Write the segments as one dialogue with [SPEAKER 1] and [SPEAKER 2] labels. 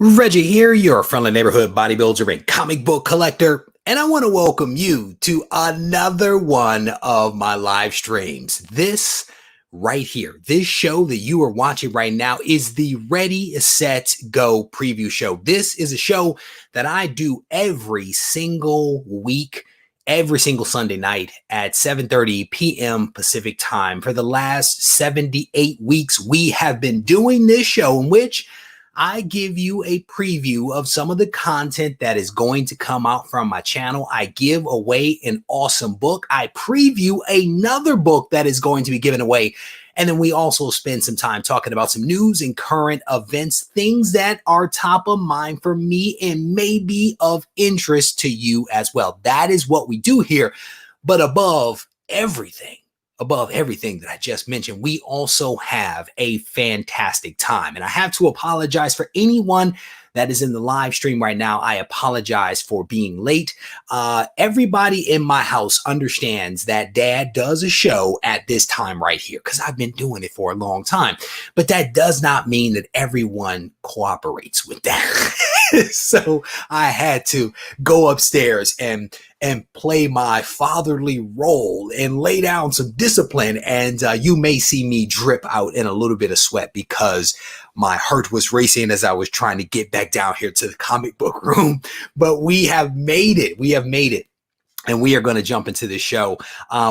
[SPEAKER 1] Reggie here, your friendly neighborhood bodybuilder and comic book collector, and I want to welcome you to another one of my live streams. This right here, this show that you are watching right now is the Ready, Set, Go preview show. This is a show that I do every single week, every single Sunday night at 7:30 p.m. Pacific time. For the last 78 weeks, we have been doing this show in which I give you a preview of some of the content that is going to come out from my channel. I give away an awesome book. I preview another book that is going to be given away. And then we also spend some time talking about some news and current events, things that are top of mind for me and may be of interest to you as well. That is what we do here. But above everything that I just mentioned, we also have a fantastic time. And I have to apologize for anyone that is in the live stream right now. I apologize for being late. Everybody in my house understands that Dad does a show at this time right here because I've been doing it for a long time. But that does not mean that everyone cooperates with that. So I had to go upstairs and play my fatherly role and lay down some discipline. And you may see me drip out in a little bit of sweat because my heart was racing as I was trying to get back down here to the comic book room. But we have made it. We have made it. And we are going to jump into this show.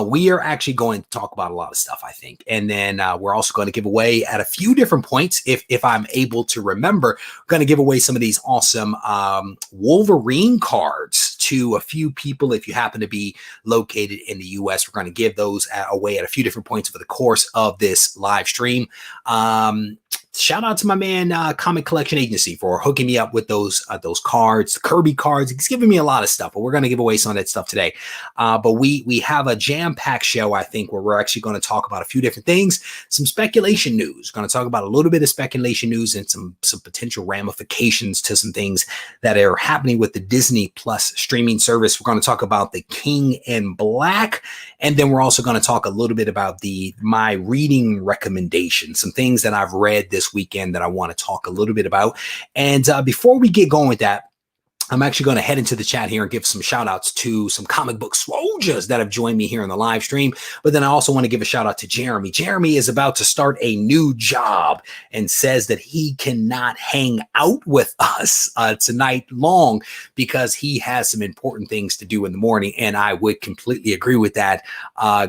[SPEAKER 1] We are actually going to talk about a lot of stuff, I think. And then we're also going to give away at a few different points, if I'm able to remember, we're going to give away some of these awesome Wolverine cards to a few people. If you happen to be located in the US, we're going to give those away at a few different points over the course of this live stream. Shout out to my man, Comic Collection Agency, for hooking me up with those cards, the Kirby cards. He's giving me a lot of stuff, but we're going to give away some of that stuff today. But we have a jam-packed show, I think, where we're actually going to talk about a few different things, some speculation news. We're going to talk about a little bit of speculation news and some potential ramifications to some things that are happening with the Disney Plus streaming service. We're going to talk about the King in Black, and then we're also going to talk a little bit about my reading recommendations, some things that I've read this weekend that I want to talk a little bit about. And before we get going with that, I'm actually going to head into the chat here and give some shout outs to some comic book soldiers that have joined me here in the live stream. But then I also want to give a shout out to Jeremy. Jeremy is about to start a new job and says that he cannot hang out with us tonight long because he has some important things to do in the morning. And I would completely agree with that.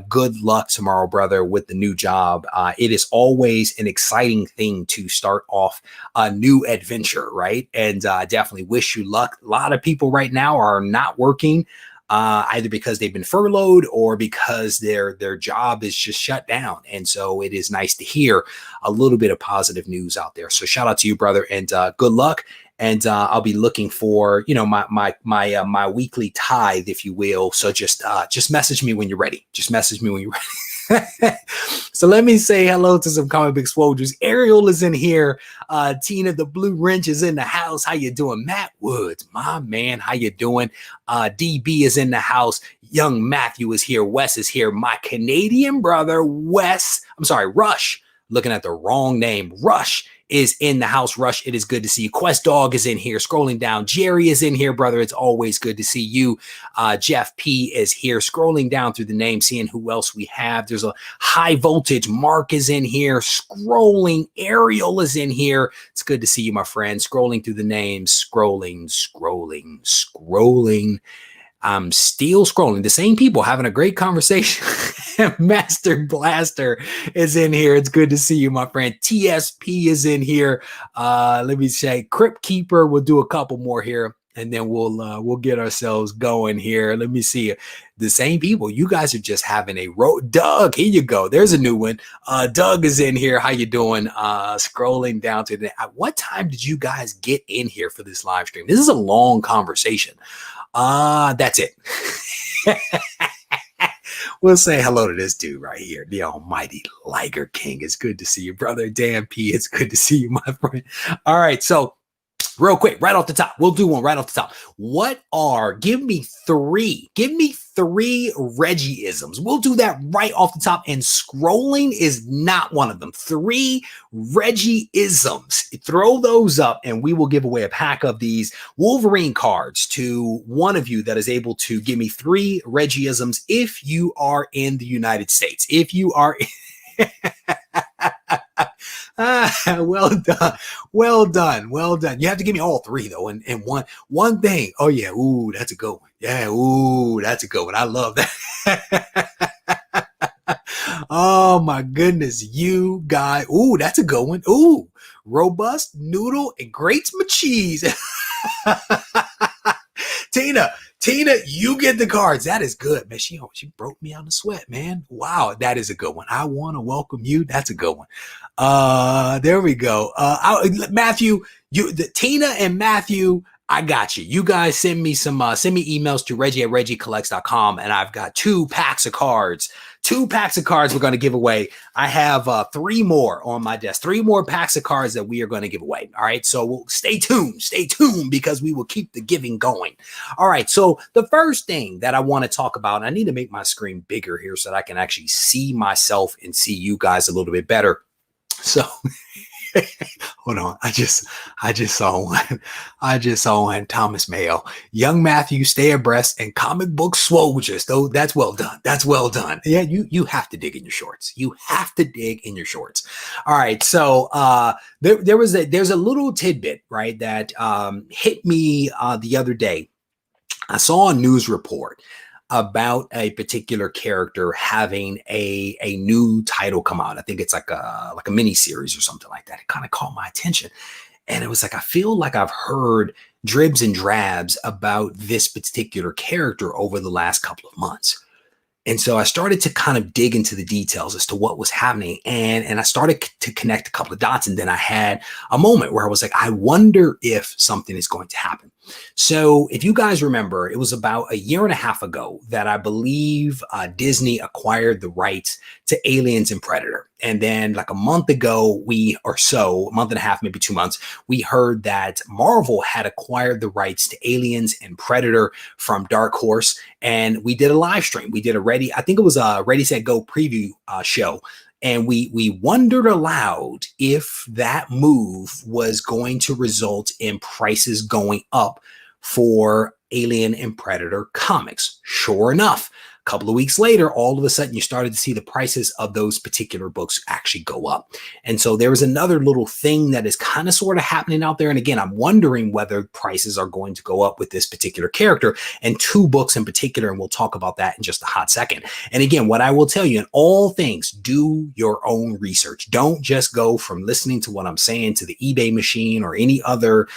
[SPEAKER 1] Good luck tomorrow, brother, with the new job. It is always an exciting thing to start off a new adventure, right? And I definitely wish you luck. A lot of people right now are not working either because they've been furloughed or because their job is just shut down. And so it is nice to hear a little bit of positive news out there. So shout out to you, brother, and good luck. And I'll be looking for, my weekly tithe, if you will. So just message me when you're ready. Just message me when you're ready. So let me say hello to some comic book soldiers. Ariel is in here. Tina the Blue Wrench is in the house. How you doing? Matt Woods, my man, how you doing? DB is in the house. Young Matthew is here. Wes is here. My Canadian brother, Rush. Looking at the wrong name. Rush is in the house. Rush, it is good to see you. Quest Dog is in here. Scrolling down. Jerry is in here, brother. It's always good to see you. Jeff P is here. Scrolling down through the name, seeing who else we have. There's a high voltage. Mark is in here. Scrolling. Ariel is in here. It's good to see you, my friend. Scrolling through the names. Scrolling. I'm still scrolling. The same people having a great conversation. Master Blaster is in here. It's good to see you, my friend. TSP is in here. Let me say Crypt Keeper. We'll do a couple more here, and then we'll get ourselves going here. Let me see. The same people. You guys are just having a Doug, here you go. There's a new one. Doug is in here. How you doing? Scrolling down to what time did you guys get in here for this live stream? This is a long conversation. That's it. We'll say hello to this dude right here, the almighty Liger King. It's good to see you, brother. Dan P, it's good to see you, my friend. All right, so Real quick, right off the top, we'll do one right off the top. Give me three Reggie-isms. We'll do that right off the top, and scrolling is not one of them. Three Reggie-isms. Throw those up, and we will give away a pack of these Wolverine cards to one of you that is able to give me three Reggie-isms if you are in the United States. If you are well done. Well done. Well done. You have to give me all three though. And one thing. Oh yeah. Ooh, that's a good one. Yeah. Ooh, that's a good one. I love that. Oh my goodness. You guys. Ooh, that's a good one. Ooh, robust noodle and grates my cheese. Tina, you get the cards. That is good, man. She broke me out of sweat, man. Wow, that is a good one. I want to welcome you. That's a good one. There we go. Matthew, Tina and Matthew, I got you. You guys send me emails to Regie@ReggieCollects.com, and I've got 2 packs of cards. 2 packs of cards we're going to give away. I have 3 more on my desk. 3 more packs of cards that we are going to give away. All right, so stay tuned, because we will keep the giving going. All right, so the first thing that I want to talk about, and I need to make my screen bigger here so that I can actually see myself and see you guys a little bit better. So hold on. I just saw one. I just saw one. Thomas Mayo. Young Matthew, stay abreast, and comic book soldiers. Though that's well done. That's well done. Yeah, you have to dig in your shorts. You have to dig in your shorts. All right. So there's a little tidbit, right, that hit me the other day. I saw a news report about a particular character having a new title come out. I think it's like a mini series or something like that. It kind of caught my attention. And it was like, I feel like I've heard dribs and drabs about this particular character over the last couple of months. And so I started to kind of dig into the details as to what was happening. And I started to connect a couple of dots. And then I had a moment where I was like, I wonder if something is going to happen. So if you guys remember, it was about a year and a half ago that I believe Disney acquired the rights to Aliens and Predator. And then like a month ago, a month and a half, maybe 2 months, we heard that Marvel had acquired the rights to Aliens and Predator from Dark Horse. And we did a live stream. We did I think it was a Ready, Set, Go preview show. And we wondered aloud if that move was going to result in prices going up for Alien and Predator comics. Sure enough, a couple of weeks later, all of a sudden you started to see the prices of those particular books actually go up. And so there was another little thing that is kind of sort of happening out there. And again, I'm wondering whether prices are going to go up with this particular character and 2 books in particular. And we'll talk about that in just a hot second. And again, what I will tell you in all things, do your own research. Don't just go from listening to what I'm saying to the eBay machine or any other,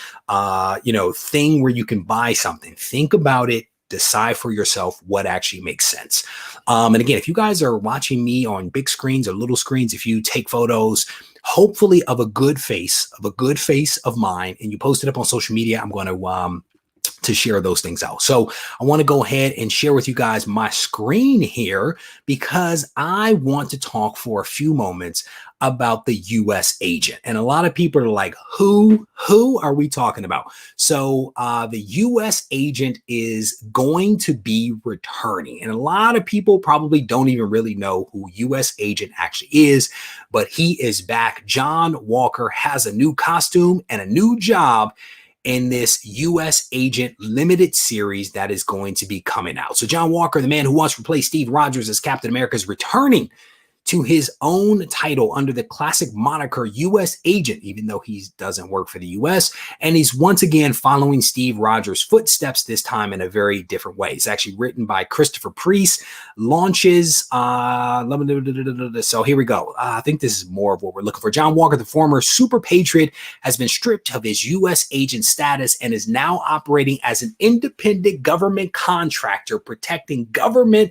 [SPEAKER 1] thing where you can buy something. Think about it. Decide for yourself what actually makes sense. And again, if you guys are watching me on big screens or little screens, if you take photos, hopefully of a good face of mine, and you post it up on social media, I'm going to share those things out. So I want to go ahead and share with you guys my screen here because I want to talk for a few moments about the U.S. agent. And a lot of people are like, who are we talking about? So the U.S. agent is going to be returning. And a lot of people probably don't even really know who U.S. agent actually is, but he is back. John Walker has a new costume and a new job in this U.S. Agent limited series that is going to be coming out. So John Walker, the man who once replaced Steve Rogers as Captain America, is returning to his own title under the classic moniker U.S. Agent, even though he doesn't work for the U.S. And he's once again following Steve Rogers' footsteps, this time in a very different way. It's actually written by Christopher Priest, launches. So here we go. I think this is more of what we're looking for. John Walker, the former super patriot, has been stripped of his U.S. agent status and is now operating as an independent government contractor, protecting government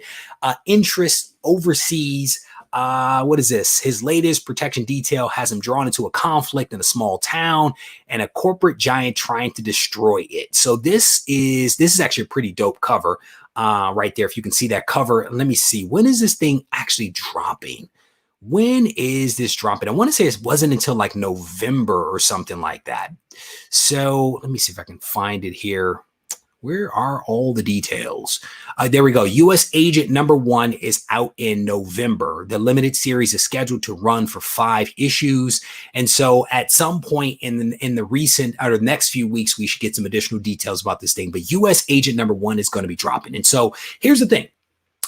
[SPEAKER 1] interests overseas. What is this? His latest protection detail has him drawn into a conflict in a small town and a corporate giant trying to destroy it. So this is actually a pretty dope cover right there. If you can see that cover, let me see. When is this thing actually dropping? when is this dropping? I want to say it wasn't until like November or something like that. So let me see if I can find it here. Where are all the details? There we go. U.S. Agent #1 is out in November. The limited series is scheduled to run for 5 issues. And so at some point in the recent or the next few weeks, we should get some additional details about this thing. But U.S. Agent #1 is going to be dropping. And so here's the thing.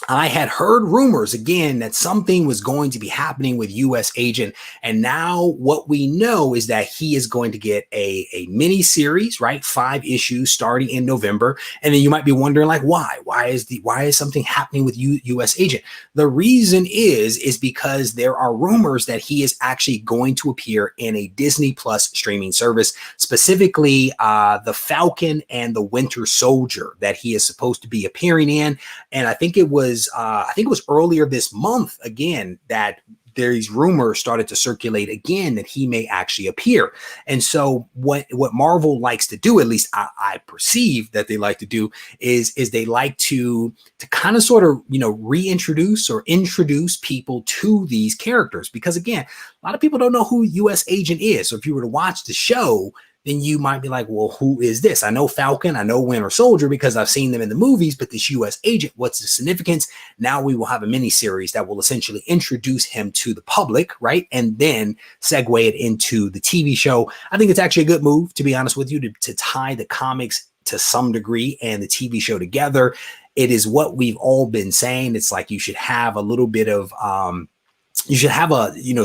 [SPEAKER 1] I had heard rumors again that something was going to be happening with U.S. Agent. And now what we know is that he is going to get a mini series, right? 5 issues starting in November. And then you might be wondering, like, why? Why is something happening with U.S. Agent? The reason is because there are rumors that he is actually going to appear in a Disney Plus streaming service, specifically the Falcon and the Winter Soldier that he is supposed to be appearing in. And I think it was earlier this month again that these rumors started to circulate again that he may actually appear. And so what Marvel likes to do, at least I perceive that they like to do, is they like to kind of sort of, reintroduce or introduce people to these characters. Because again, a lot of people don't know who U.S. Agent is. So if you were to watch the show, then you might be like, well, who is this? I know Falcon, I know Winter Soldier because I've seen them in the movies, but this U.S. Agent, what's the significance? Now we will have a miniseries that will essentially introduce him to the public, right? And then segue it into the TV show. I think it's actually a good move, to be honest with you, to tie the comics to some degree and the TV show together. It is what we've all been saying. It's like you should have a little bit of,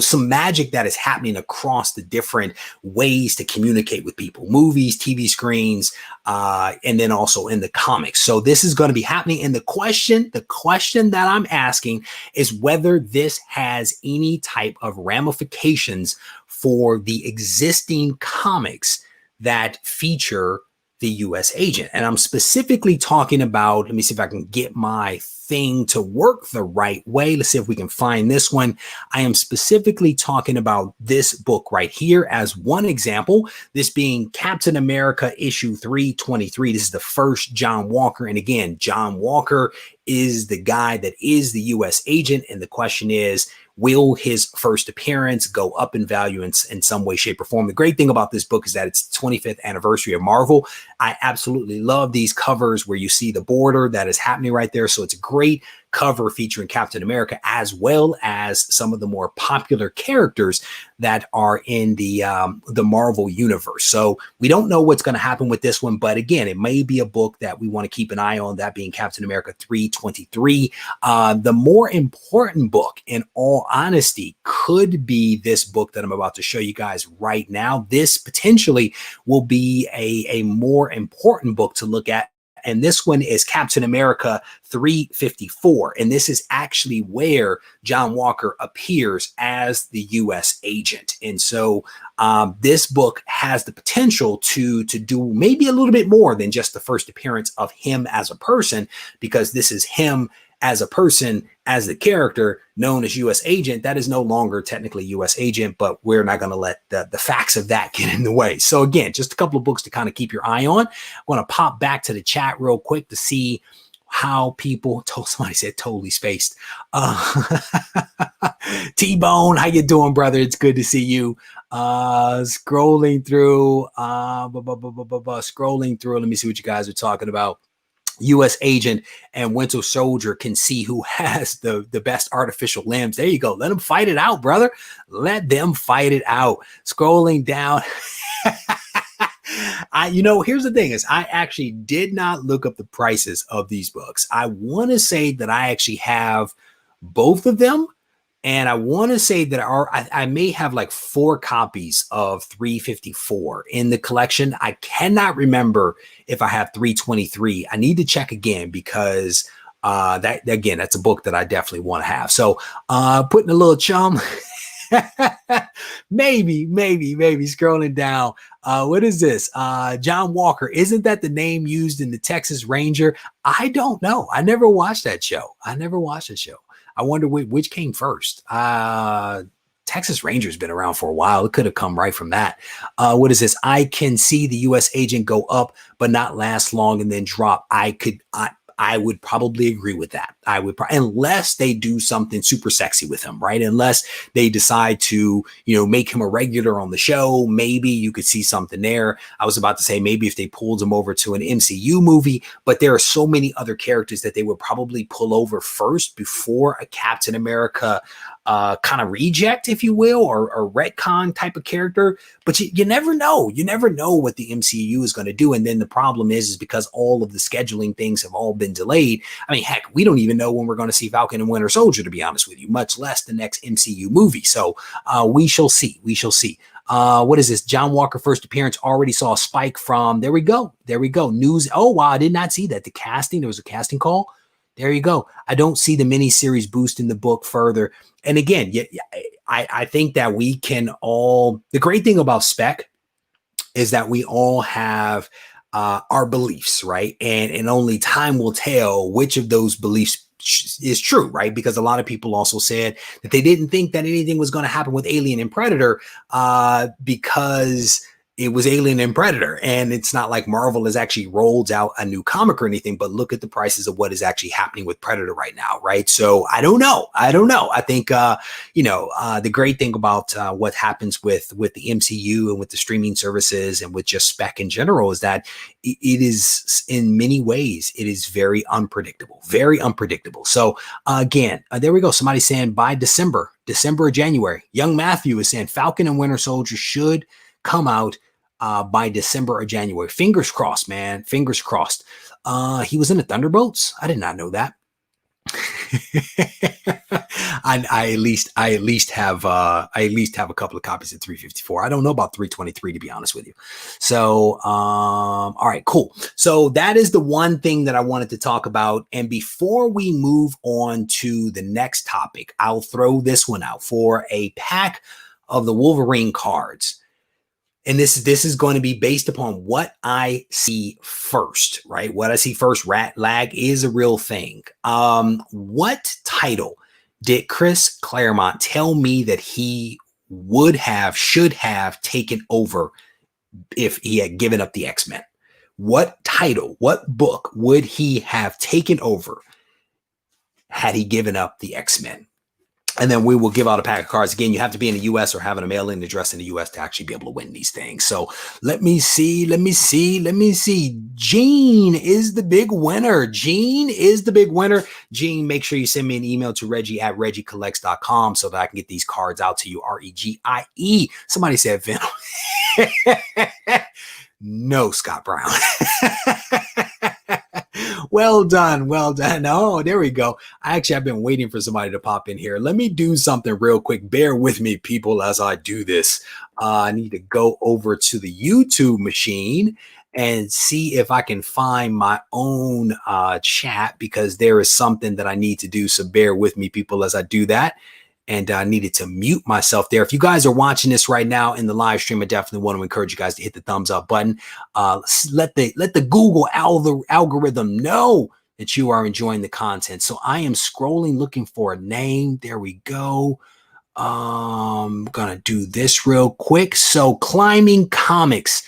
[SPEAKER 1] some magic that is happening across the different ways to communicate with people, movies, TV screens, and then also in the comics. So this is going to be happening. And the question that I'm asking is whether this has any type of ramifications for the existing comics that feature the U.S. Agent. And I'm specifically talking about, let me see if I can get my thing to work the right way. Let's see if we can find this one. I am specifically talking about this book right here as one example, this being Captain America issue 323. This is the first John Walker. And again, John Walker is the guy that is the U.S. Agent. And the question is, will his first appearance go up in value in some way, shape, or form? The great thing about this book is that it's the 25th anniversary of Marvel. I absolutely love these covers where you see the border that is happening right there. So it's a great cover featuring Captain America as well as some of the more popular characters that are in the Marvel universe. So we don't know what's going to happen with this one, but again, it may be a book that we want to keep an eye on, that being Captain America 323. The more important book, in all honesty, could be this book that I'm about to show you guys right now. This potentially will be a more important book to look at. And this one is Captain America 354. And this is actually where John Walker appears as the U.S. Agent. And so this book has the potential to do maybe a little bit more than just the first appearance of him as a person, because this is him as a person, as the character known as U.S. Agent. That is no longer technically U.S. Agent, but we're not going to let the facts of that get in the way. So again, just a couple of books to kind of keep your eye on. I want to pop back to the chat real quick to see how people somebody said totally spaced. T-Bone, how you doing, brother? It's good to see you. Scrolling through, let me see what you guys are talking about. U.S. Agent and Winter Soldier can see who has the best artificial limbs. There you go. Let them fight it out, brother. Let them fight it out. Scrolling down. Here's the thing is I actually did not look up the prices of these books. I want to say that I actually have both of them. And I want to say that I may have like 4 copies of 354 in the collection. I cannot remember if I have 323. I need to check again because that's a book that I definitely want to have. So putting a little chum, maybe scrolling down. What is this? John Walker. Isn't that the name used in the Texas Ranger? I don't know. I never watched that show. I wonder which came first. Texas Ranger's been around for a while. It could have come right from that. What is this? I can see the U.S. Agent go up, but not last long and then drop. I would probably agree with that. unless they do something super sexy with him, right? Unless they decide to, make him a regular on the show, maybe you could see something there. I was about to say maybe if they pulled him over to an MCU movie, but there are so many other characters that they would probably pull over first before a Captain America kind of reject, if you will, or retcon type of character. But you never know. You never know what the MCU is going to do. And then the problem is because all of the scheduling things have all been delayed. I mean, heck, we don't even know when we're going to see Falcon and Winter Soldier, to be honest with you, much less the next MCU movie. So we shall see. We shall see. What is this? John Walker first appearance. Already saw Spike from. There we go. There we go. News. Oh, wow. I did not see that. The casting. There was a casting call. There you go. I don't see the miniseries boosting the book further. And again, I think that we can all, the great thing about Spec is that we all have our beliefs, right? And only time will tell which of those beliefs is true, right? Because a lot of people also said that they didn't think that anything was going to happen with Alien and Predator because it was Alien and Predator. And it's not like Marvel has actually rolled out a new comic or anything, but look at the prices of what is actually happening with Predator right now, right? So I don't know. I think, the great thing about what happens with the MCU and with the streaming services and with just Spec in general is that it is, in many ways, it is very unpredictable, very unpredictable. So again, there we go. Somebody saying by December or January. Young Matthew is saying Falcon and Winter Soldier should come out by December or January. Fingers crossed, man. Fingers crossed. He was in the Thunderbolts. I did not know that. I at least have a couple of copies of 354. I don't know about 323, to be honest with you. So, all right, cool. So that is the one thing that I wanted to talk about. And before we move on to the next topic, I'll throw this one out for a pack of the Wolverine cards. And this is going to be based upon what I see first, right? What I see first, rat lag is a real thing. What title did Chris Claremont tell me that he should have taken over if he had given up the X-Men? What title, what book would he have taken over had he given up the X-Men? And then we will give out a pack of cards. Again, you have to be in the U.S. or having a mail-in address in the U.S. to actually be able to win these things. So let me see. Gene is the big winner. Gene, make sure you send me an email to Regie at regiecollects.com so that I can get these cards out to you. REGIE. Somebody said Venom. No, Scott Brown. Well done. Oh, there we go. I've been waiting for somebody to pop in here. Let me do something real quick. Bear with me, people, as I do this. I need to go over to the YouTube machine and see if I can find my own chat, because there is something that I need to do. So bear with me, people, as I do that. And I needed to mute myself there. If you guys are watching this right now in the live stream, I definitely want to encourage you guys to hit the thumbs up button. Let the Google algorithm know that you are enjoying the content. So I am scrolling, looking for a name. There we go. I'm gonna do this real quick. So Climbing Comics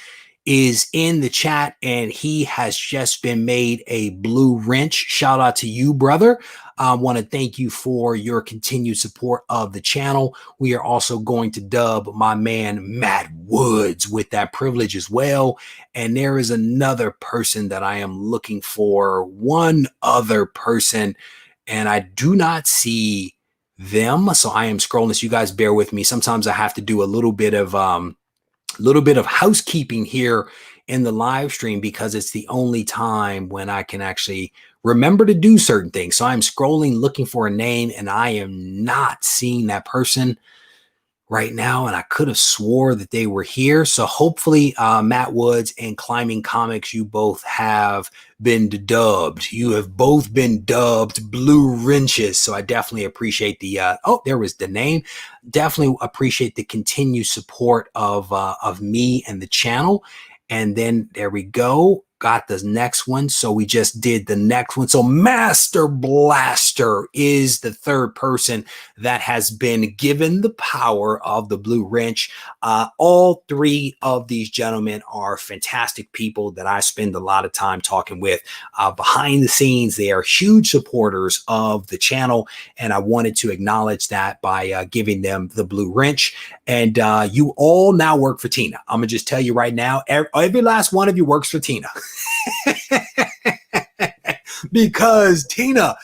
[SPEAKER 1] is in the chat, and he has just been made a blue wrench. Shout out to you, brother. I want to thank you for your continued support of the channel. We are also going to dub my man Matt Woods with that privilege as well. And there is another person that I am looking for, one other person, and I do not see them. So I am scrolling. So you guys bear with me. Sometimes I have to do a little bit of housekeeping here in the live stream, because it's the only time when I can actually remember to do certain things. So I'm scrolling, looking for a name, and I am not seeing that person right now. And I could have swore that they were here. So hopefully Matt Woods and Climbing Comics, you both have been dubbed. You have both been dubbed blue wrenches. So I definitely appreciate the, there was the name. Definitely appreciate the continued support of me and the channel. And then there we go. got the next one. So we just did the next one. So Master Blaster is the third person that has been given the power of the blue wrench. All three of these gentlemen are fantastic people that I spend a lot of time talking with behind the scenes. They are huge supporters of the channel, and I wanted to acknowledge that by giving them the blue wrench. And you all now work for Tina. I'm gonna just tell you right now, every last one of you works for Tina. Because Tina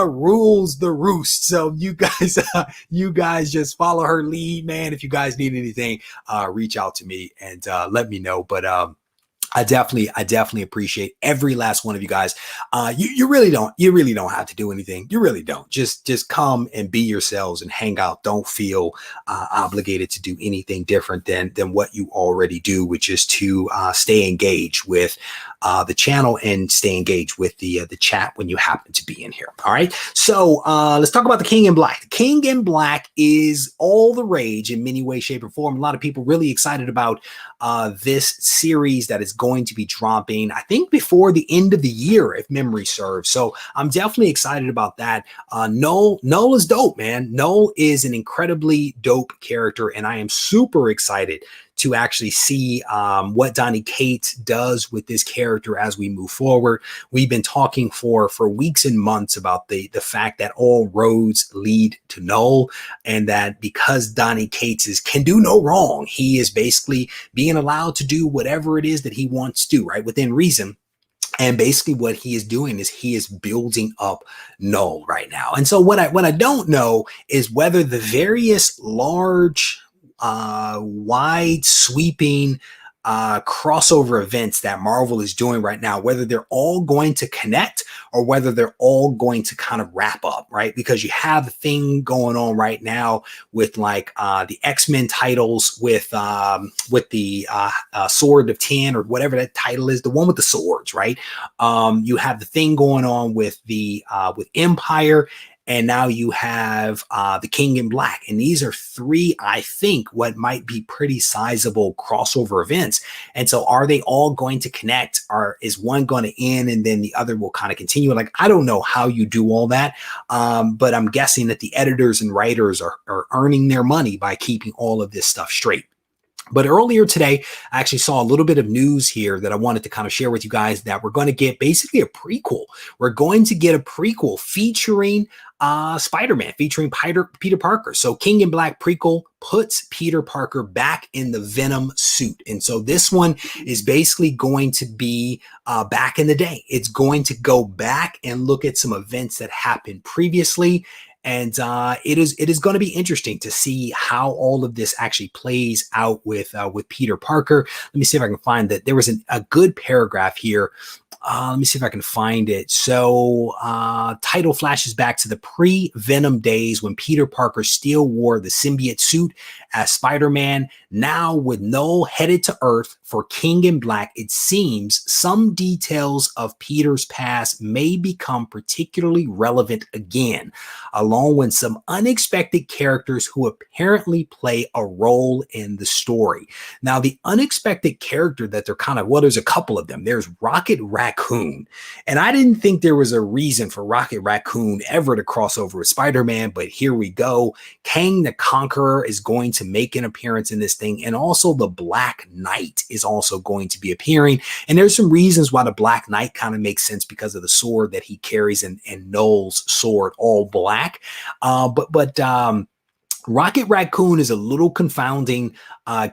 [SPEAKER 1] rules the roost. So you guys just follow her lead, man. If you guys need anything, reach out to me and let me know. But I definitely appreciate every last one of you guys. You really don't have to do anything. You really don't. Just come and be yourselves and hang out. Don't feel obligated to do anything different than what you already do, which is to stay engaged with the channel and stay engaged with the chat when you happen to be in here. All right. So let's talk about the King in Black. The King in Black is all the rage in many ways, shape, or form. A lot of people really excited about this series that is going to be dropping, I think, before the end of the year, if memory serves. So I'm definitely excited about that. Null is dope, man. Null is an incredibly dope character, and I am super excited to actually see what Donny Cates does with this character as we move forward. We've been talking for weeks and months about the fact that all roads lead to Null, and that because Donny Cates can do no wrong, he is basically being allowed to do whatever it is that he wants to, right, within reason. And basically what he is doing is he is building up Null right now. And so what I don't know is whether the various large, wide sweeping crossover events that Marvel is doing right now, whether they're all going to connect or whether they're all going to kind of wrap up, right? Because you have a thing going on right now with like the X-Men titles with the Sword of 10 or whatever that title is, the one with the swords, right? You have the thing going on with the with Empire. And now you have the King in Black. And these are three, I think, what might be pretty sizable crossover events. And so are they all going to connect? Or is one going to end and then the other will kind of continue? Like, I don't know how you do all that. But I'm guessing that the editors and writers are earning their money by keeping all of this stuff straight. But earlier today, I actually saw a little bit of news here that I wanted to kind of share with you guys that we're going to get basically a prequel. We're going to get a prequel featuring Spider-Man, featuring Peter Parker. So King in Black prequel puts Peter Parker back in the Venom suit. And so this one is basically going to be back in the day. It's going to go back and look at some events that happened previously. And it is going to be interesting to see how all of this actually plays out with Peter Parker. Let me see if I can find that. There was a good paragraph here. Let me see if I can find it. So title flashes back to the pre-Venom days when Peter Parker still wore the symbiote suit as Spider-Man. Now with Null headed to Earth for King in Black, it seems some details of Peter's past may become particularly relevant again, along with some unexpected characters who apparently play a role in the story. Now, the unexpected character that they're kind of, well, there's a couple of them. There's Rocket Raccoon. And I didn't think there was a reason for Rocket Raccoon ever to cross over with Spider-Man, but here we go. Kang the Conqueror is going to make an appearance in this thing. And also the Black Knight is also going to be appearing. And there's some reasons why the Black Knight kind of makes sense because of the sword that he carries and Null's sword, all black. But Rocket Raccoon is a little confounding.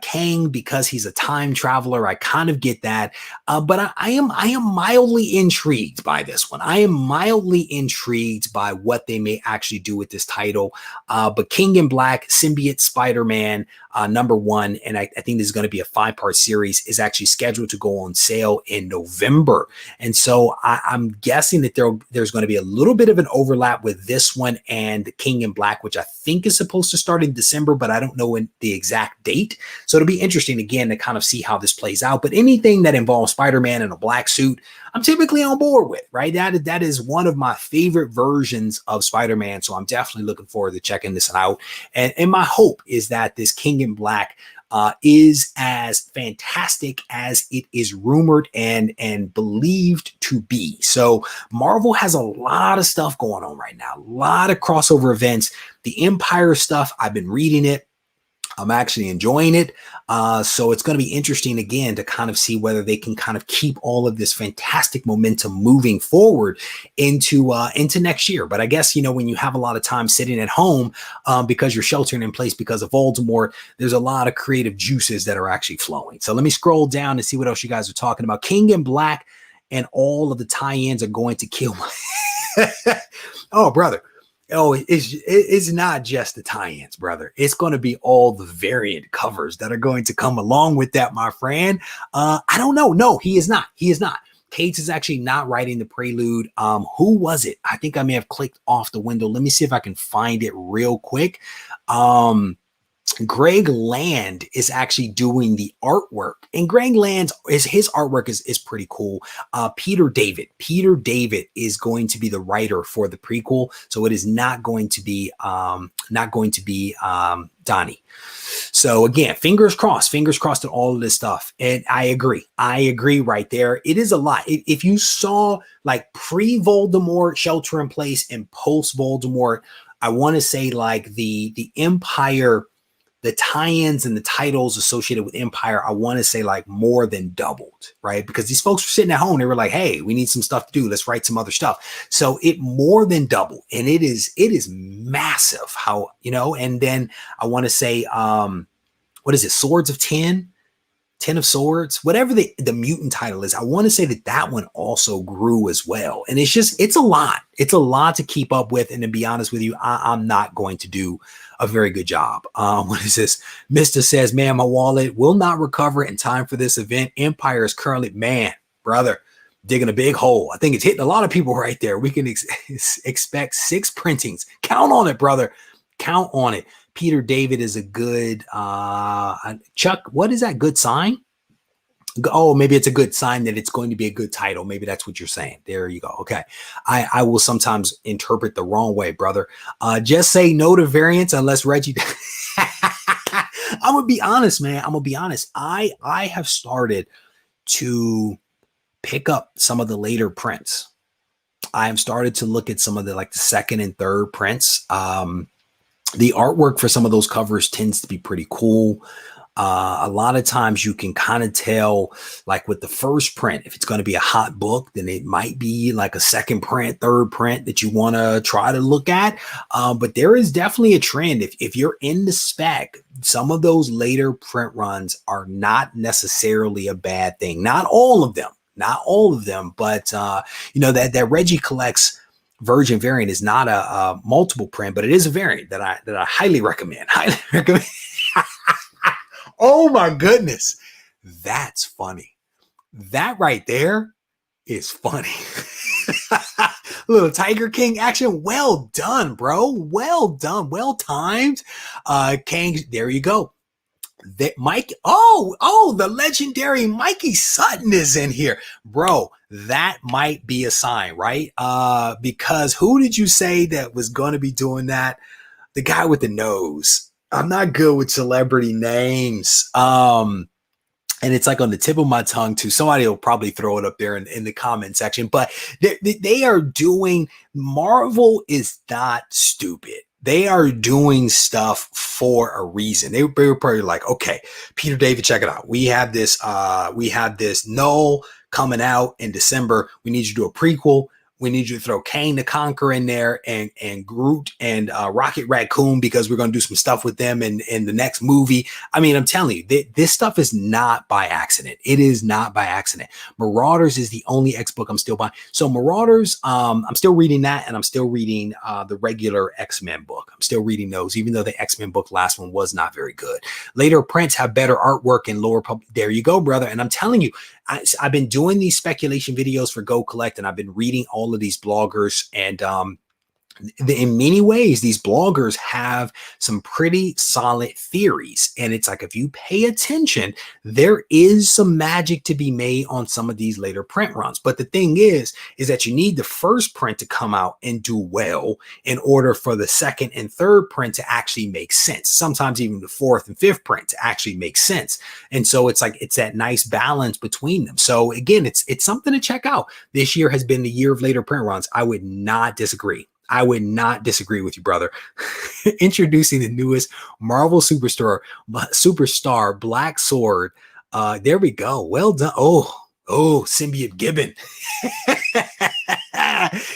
[SPEAKER 1] Kang, because he's a time traveler, I kind of get that. But I am mildly intrigued by this one. I am mildly intrigued by what they may actually do with this title. But King in Black, Symbiote Spider-Man, #1, and I think this is going to be a 5-part series, is actually scheduled to go on sale in November. And so I'm guessing that there's going to be a little bit of an overlap with this one and King in Black, which I think is supposed to start in December, but I don't know the exact date. So it'll be interesting again to kind of see how this plays out. But anything that involves Spider-Man in a black suit, I'm typically on board with, right? That is one of my favorite versions of Spider-Man. So I'm definitely looking forward to checking this out. And my hope is that this King in Black is as fantastic as it is rumored and believed to be. So Marvel has a lot of stuff going on right now, a lot of crossover events. The Empire stuff, I've been reading it. I'm actually enjoying it. So it's going to be interesting again to kind of see whether they can kind of keep all of this fantastic momentum moving forward into next year. But I guess, you know, when you have a lot of time sitting at home because you're sheltering in place because of Voldemort, there's a lot of creative juices that are actually flowing. So let me scroll down and see what else you guys are talking about. King in Black and all of the tie-ins are going to kill my oh, brother. Oh, it's not just the tie-ins, brother. It's going to be all the variant covers that are going to come along with that, my friend. I don't know. No, he is not. He is not. Cates is actually not writing the prelude. Who was it? I think I may have clicked off the window. Let me see if I can find it real quick. Greg Land is actually doing the artwork, and Greg Land's his artwork is pretty cool. Peter David is going to be the writer for the prequel, so it is not going to be Donnie. So again, fingers crossed at all of this stuff. And I agree right there. It is a lot. If you saw like pre-Voldemort Shelter in Place and post-Voldemort, I want to say like the Empire, the tie-ins and the titles associated with Empire, I want to say like more than doubled, right? Because these folks were sitting at home. They were like, hey, we need some stuff to do. Let's write some other stuff. So it more than doubled. And it is massive how, you know, and then I want to say, what is it? Swords of 10 of Swords, whatever the mutant title is. I want to say that one also grew as well. And it's a lot. It's a lot to keep up with. And to be honest with you, I'm not going to do a very good job. What is this? Mr. says, man, my wallet will not recover in time for this event. Empire is currently, man, brother, digging a big hole. I think it's hitting a lot of people right there. We can expect 6 printings. Count on it, brother. Count on it. Peter David is a good, Chuck, what is that? Good sign? Oh, maybe it's a good sign that it's going to be a good title. Maybe that's what you're saying. There you go. Okay. I will sometimes interpret the wrong way, brother. Just say no to variants unless Reggie. I'm going to be honest, man. I'm going to be honest. I have started to pick up some of the later prints. I have started to look at some of the like the second and third prints. The artwork for some of those covers tends to be pretty cool. A lot of times you can kind of tell, like with the first print, if it's going to be a hot book, then it might be like a second print, third print that you want to try to look at. But there is definitely a trend. If you're in the spec, some of those later print runs are not necessarily a bad thing. Not all of them, but you know, that Reggie collects Virgin variant is not a multiple print, but it is a variant that I highly recommend. Oh my goodness. That's funny. That right there is funny. Little Tiger King action. Well done, bro. Well done. Well timed. Kang, there you go. That Mike, the legendary Mikey Sutton is in here, bro. That might be a sign, right? Because who did you say that was going to be doing that? The guy with the nose. I'm not good with celebrity names. And it's like on the tip of my tongue too. Somebody will probably throw it up there in the comment section, but they are doing, Marvel is not stupid. They are doing stuff for a reason. They were probably like, okay, Peter David, check it out. We have this Null coming out in December. We need you to do a prequel. We need you to throw Kang the Conqueror in there and Groot and Rocket Raccoon, because we're going to do some stuff with them in the next movie. I mean, I'm telling you, this stuff is not by accident. It is not by accident. Marauders is the only X book I'm still buying. So Marauders, I'm still reading that, and I'm still reading the regular X-Men book. I'm still reading those, even though the X-Men book last one was not very good. Later prints have better artwork and lower there you go, brother. And I'm telling you, I've been doing these speculation videos for Go Collect, and I've been reading all of these bloggers, and in many ways, these bloggers have some pretty solid theories. And it's like, if you pay attention, there is some magic to be made on some of these later print runs. But the thing is that you need the first print to come out and do well in order for the second and third print to actually make sense. Sometimes even the fourth and fifth print to actually make sense. And so it's like, it's that nice balance between them. So again, it's something to check out. This year has been the year of later print runs. I would not disagree. I would not disagree with you, brother. Introducing the newest Marvel superstar, Black Sword. There we go. Well done. Oh, Symbiote Gibbon.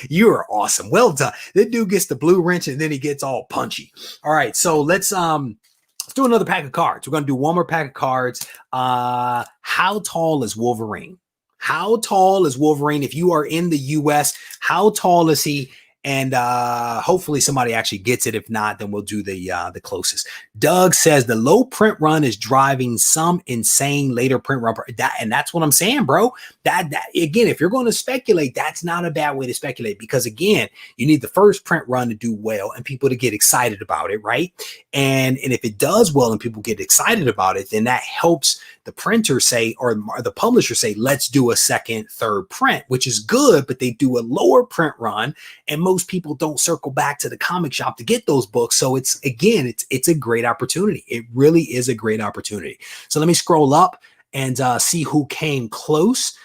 [SPEAKER 1] You are awesome. Well done. That dude gets the blue wrench and then he gets all punchy. All right, so let's do another pack of cards. We're gonna do one more pack of cards. How tall is Wolverine? How tall is Wolverine? If you are in the US, how tall is he? And hopefully somebody actually gets it. If not, then we'll do the closest. Doug says the low print run is driving some insane later print run. And that's what I'm saying, bro. That again, if you're going to speculate, that's not a bad way to speculate, because again, you need the first print run to do well and people to get excited about it, right? And if it does well and people get excited about it, then that helps the printer say, or the publisher say, let's do a second, third print, which is good, but they do a lower print run. And most people don't circle back to the comic shop to get those books. So it's a great opportunity. It really is a great opportunity. So let me scroll up and see who came close.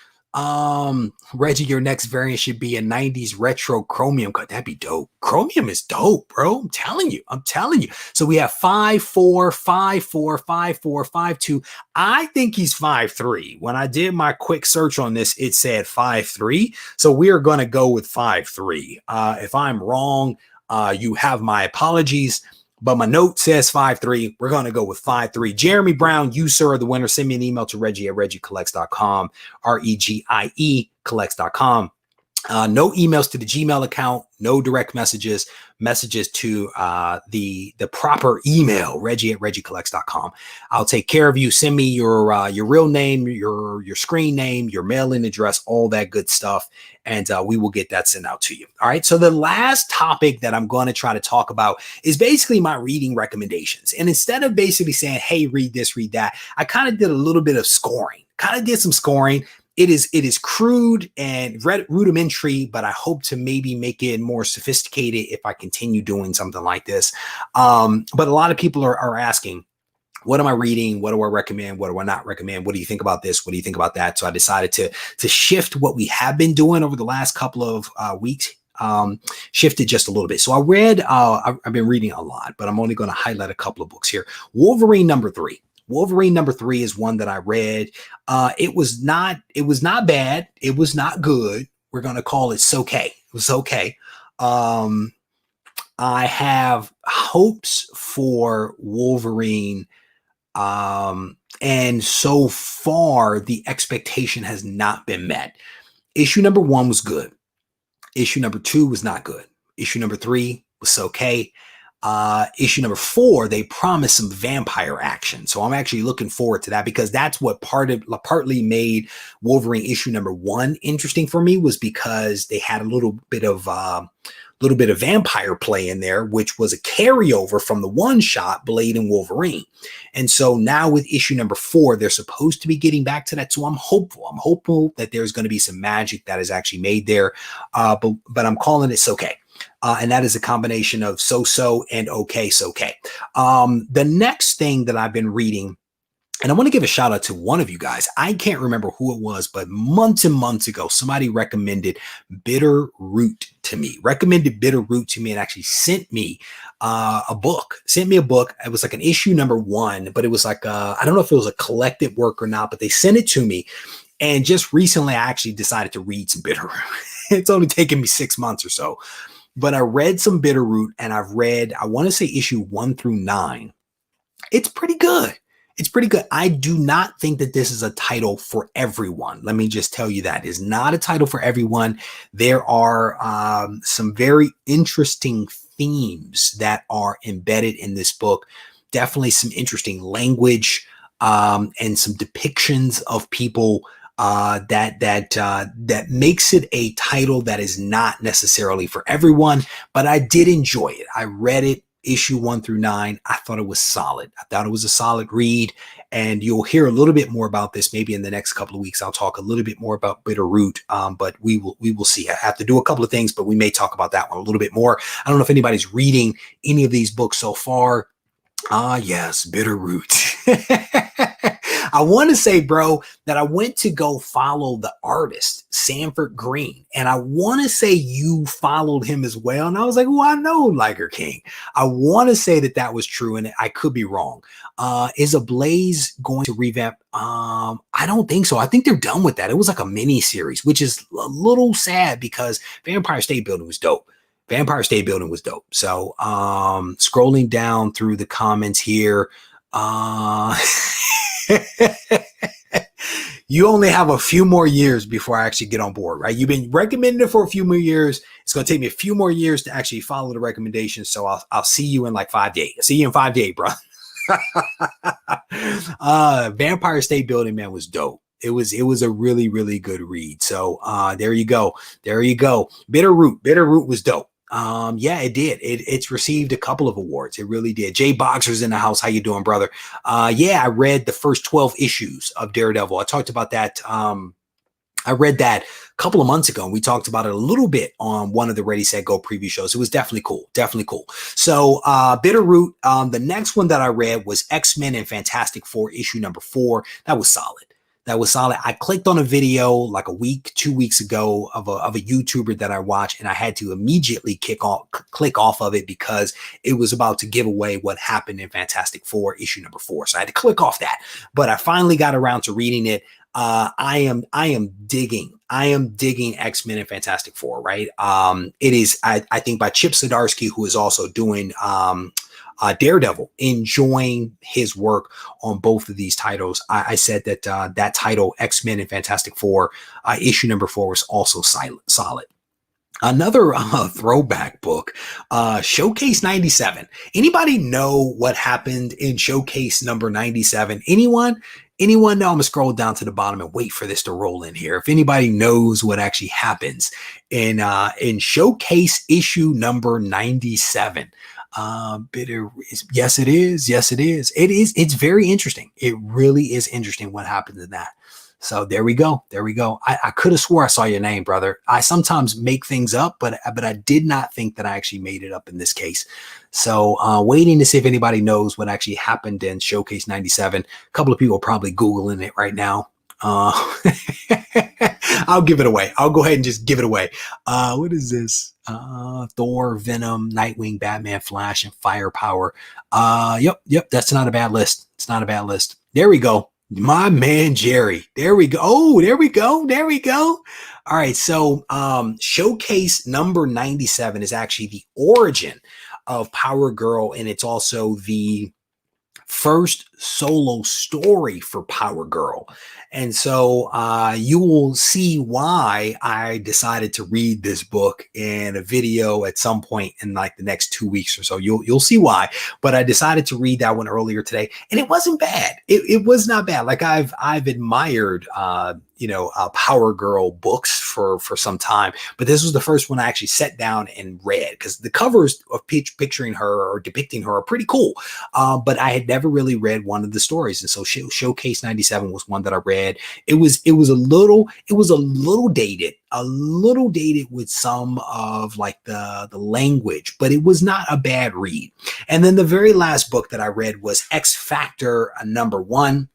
[SPEAKER 1] Reggie, your next variant should be a 90s retro chromium cut. That'd be dope. Chromium is dope, bro. I'm telling you. So we have 5'4", 5'4", 5'4", 5'2". I think he's 5'3". When I did my quick search on this, it said 5'3". So we are going to go with 5'3". If I'm wrong, you have my apologies. But my note says 5'3". We're going to go with 5'3". Jeremy Brown, you, sir, are the winner. Send me an email to Regie@RegieCollects.com, REGIE collects.com. No emails to the Gmail account, no direct messages to the proper email, Regie@RegieCollects.com. I'll take care of you. Send me your real name, your screen name, your mailing address, all that good stuff, and we will get that sent out to you. All right. So the last topic that I'm going to try to talk about is basically my reading recommendations. And instead of basically saying, hey, read this, read that, I kind of did a little bit of scoring, did some scoring. It is crude and rudimentary, but I hope to maybe make it more sophisticated if I continue doing something like this. But a lot of people are asking, what am I reading? What do I recommend? What do I not recommend? What do you think about this? What do you think about that? So I decided to shift what we have been doing over the last couple of weeks. Shifted just a little bit. So I read, I've been reading a lot, but I'm only going to highlight a couple of books here. Wolverine #3. Wolverine #3 is one that I read. It was not bad. It was not good. We're going to call it okay. It was okay. I have hopes for Wolverine. And so far the expectation has not been met. Issue #1 was good. Issue #2 was not good. Issue #3 was okay. Issue #4, they promised some vampire action. So I'm actually looking forward to that, because that's what partly made Wolverine issue #1 interesting for me, was because they had a little bit of vampire play in there, which was a carryover from the one shot Blade and Wolverine. And so now with issue #4, they're supposed to be getting back to that. So I'm hopeful. I'm hopeful that there's going to be some magic that is actually made there. But I'm calling it okay. And that is a combination of so and okay. The next thing that I've been reading, and I want to give a shout out to one of you guys. I can't remember who it was, but months and months ago, somebody recommended Bitter Root to me, and actually sent me a book. It was like an issue #1, but it was like, I don't know if it was a collected work or not, but they sent it to me. And just recently, I actually decided to read some Bitter Root. It's only taken me 6 months or so. But I read some Bitter Root, and I've read, I want to say issue 1 through 9. It's pretty good. I do not think that this is a title for everyone. Let me just tell you that. It's not a title for everyone. There are some very interesting themes that are embedded in this book. Definitely some interesting language and some depictions of people that makes it a title that is not necessarily for everyone, but I did enjoy it. I read it, issue 1 through 9. I thought it was solid. I thought it was a solid read, and you'll hear a little bit more about this maybe in the next couple of weeks. I'll talk a little bit more about Bitterroot, but we will see. I have to do a couple of things, but we may talk about that one a little bit more. I don't know if anybody's reading any of these books so far. Yes, Bitterroot. I want to say, bro, that I went to go follow the artist, Sanford Green, and I want to say you followed him as well. And I was like, well, I know Liger King. I want to say that that was true, and I could be wrong. Is Ablaze going to revamp? I don't think so. I think they're done with that. It was like a mini series, which is a little sad because Vampire State Building was dope. Vampire State Building was dope. So scrolling down through the comments here, you only have a few more years before I actually get on board, right? You've been recommending it for a few more years. It's going to take me a few more years to actually follow the recommendations. So I'll see you in like 5 days. I'll see you in 5 days, bro. Vampire State Building, man, was dope. It was a really, really good read. So there you go. There you go. Bitterroot was dope. Yeah, it did. It's received a couple of awards. It really did. Jay Boxer's in the house. How you doing, brother? Yeah, I read the first 12 issues of Daredevil. I talked about that. I read that a couple of months ago, and we talked about it a little bit on one of the Ready, Set, Go preview shows. It was definitely cool. Definitely cool. So Bitterroot, the next one that I read was X-Men and Fantastic Four, issue number 4. That was solid. That was solid. I clicked on a video like a week, 2 weeks ago of a YouTuber that I watch, and I had to immediately click off of it because it was about to give away what happened in Fantastic Four issue number 4. So I had to click off that. But I finally got around to reading it. I am digging X-Men and Fantastic Four, right? It is, I think, by Chip Zdarsky, who is also doing Daredevil, enjoying his work on both of these titles. I said that that title, X-Men and Fantastic Four, issue number 4, was also solid. Another throwback book, Showcase 97. Anybody know what happened in Showcase number 97? Anyone? Anyone know? I'm going to scroll down to the bottom and wait for this to roll in here. If anybody knows what actually happens in Showcase issue number 97. Yes, it is. Yes, it is. It's very interesting. It really is interesting what happened in that. So there we go. There we go. I could have swore I saw your name, brother. I sometimes make things up, but I did not think that I actually made it up in this case. So waiting to see if anybody knows what actually happened in Showcase 97. A couple of people are probably Googling it right now. I'll give it away. I'll go ahead and just give it away. What is this? Thor, Venom, Nightwing, Batman, Flash, and Firepower. Yep. That's not a bad list. It's not a bad list. There we go. My man, Jerry. There we go. Oh, there we go. There we go. All right. So, Showcase number 97 is actually the origin of Power Girl, and it's also the first solo story for Power Girl. And so you will see why I decided to read this book in a video at some point in like the next 2 weeks or so. You'll see why. But I decided to read that one earlier today, and it wasn't bad. It was not bad. Like I've admired Power Girl books for some time, but this was the first one I actually sat down and read because the covers of picturing her or depicting her are pretty cool. But I had never really read one of the stories, and so Showcase 97 was one that I read. It was a little dated, with some of like the language, but it was not a bad read. And then the very last book that I read was X Factor number 1.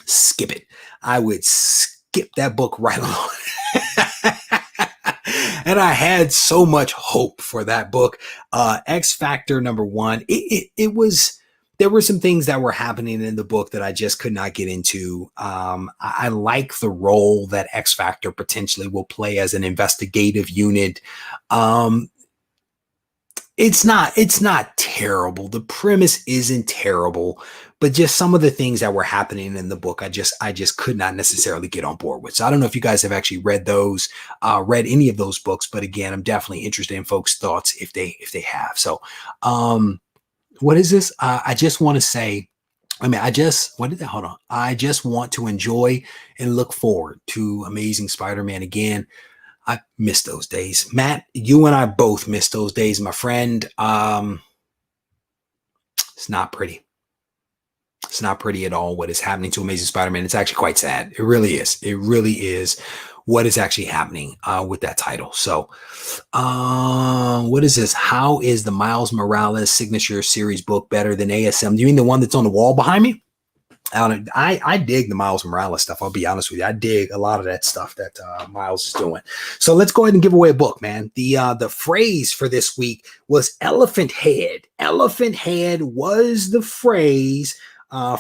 [SPEAKER 1] Skip it. I would skip that book right along. And I had so much hope for that book. X Factor number 1. It was. There were some things that were happening in the book that I just could not get into. I like the role that X Factor potentially will play as an investigative unit. It's not terrible. The premise isn't terrible, but just some of the things that were happening in the book, I just could not necessarily get on board with. So I don't know if you guys have actually read any of those books, but again, I'm definitely interested in folks' thoughts if they have. So, what is this? I just want to say I mean, what did that, hold on. I just want to enjoy and look forward to Amazing Spider-Man again. I miss those days. Matt, you and I both miss those days, my friend. It's not pretty. It's not pretty at all what is happening to Amazing Spider-Man. It's actually quite sad. It really is. It really is what is actually happening with that title. So, what is this? How is the Miles Morales signature series book better than ASM? Do you mean the one that's on the wall behind me? I dig the Miles Morales stuff. I'll be honest with you. I dig a lot of that stuff that Miles is doing. So let's go ahead and give away a book, man. The phrase for this week was elephant head. Elephant head was the phrase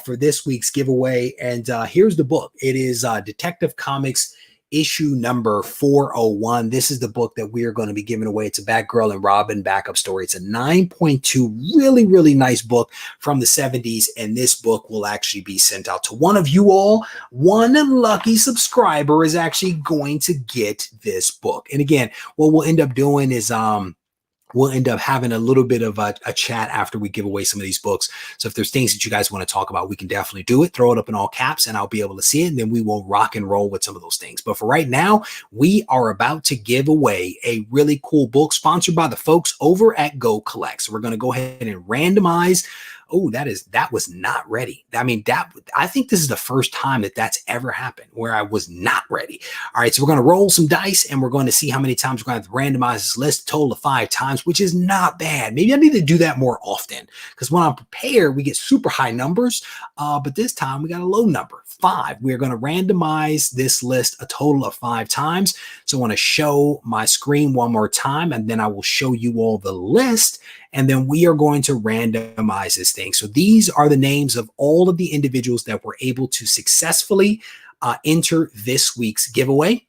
[SPEAKER 1] for this week's giveaway. And here's the book. It is Detective Comics issue number 401. This is the book that we are going to be giving away. It's a Batgirl and Robin backup story. It's a 9.2, really, really nice book from the 70s. And this book will actually be sent out to one of you all. One lucky subscriber is actually going to get this book. And again, what we'll end up doing is, we'll end up having a little bit of a chat after we give away some of these books. So if there's things that you guys want to talk about, we can definitely do it. Throw it up in all caps and I'll be able to see it. And then we will rock and roll with some of those things. But for right now, we are about to give away a really cool book sponsored by the folks over at Go Collect. So we're going to go ahead and randomize. Oh, that was not ready. I mean, I think this is the first time that that's ever happened where I was not ready. All right, so we're going to roll some dice and we're going to see how many times we're going to have to randomize this list, total of 5 times, which is not bad. Maybe I need to do that more often because when I'm prepared, we get super high numbers, but this time we got a low number, 5. We're going to randomize this list a total of 5 times. So I want to show my screen one more time and then I will show you all the list. And then we are going to randomize this thing. So these are the names of all of the individuals that were able to successfully enter this week's giveaway.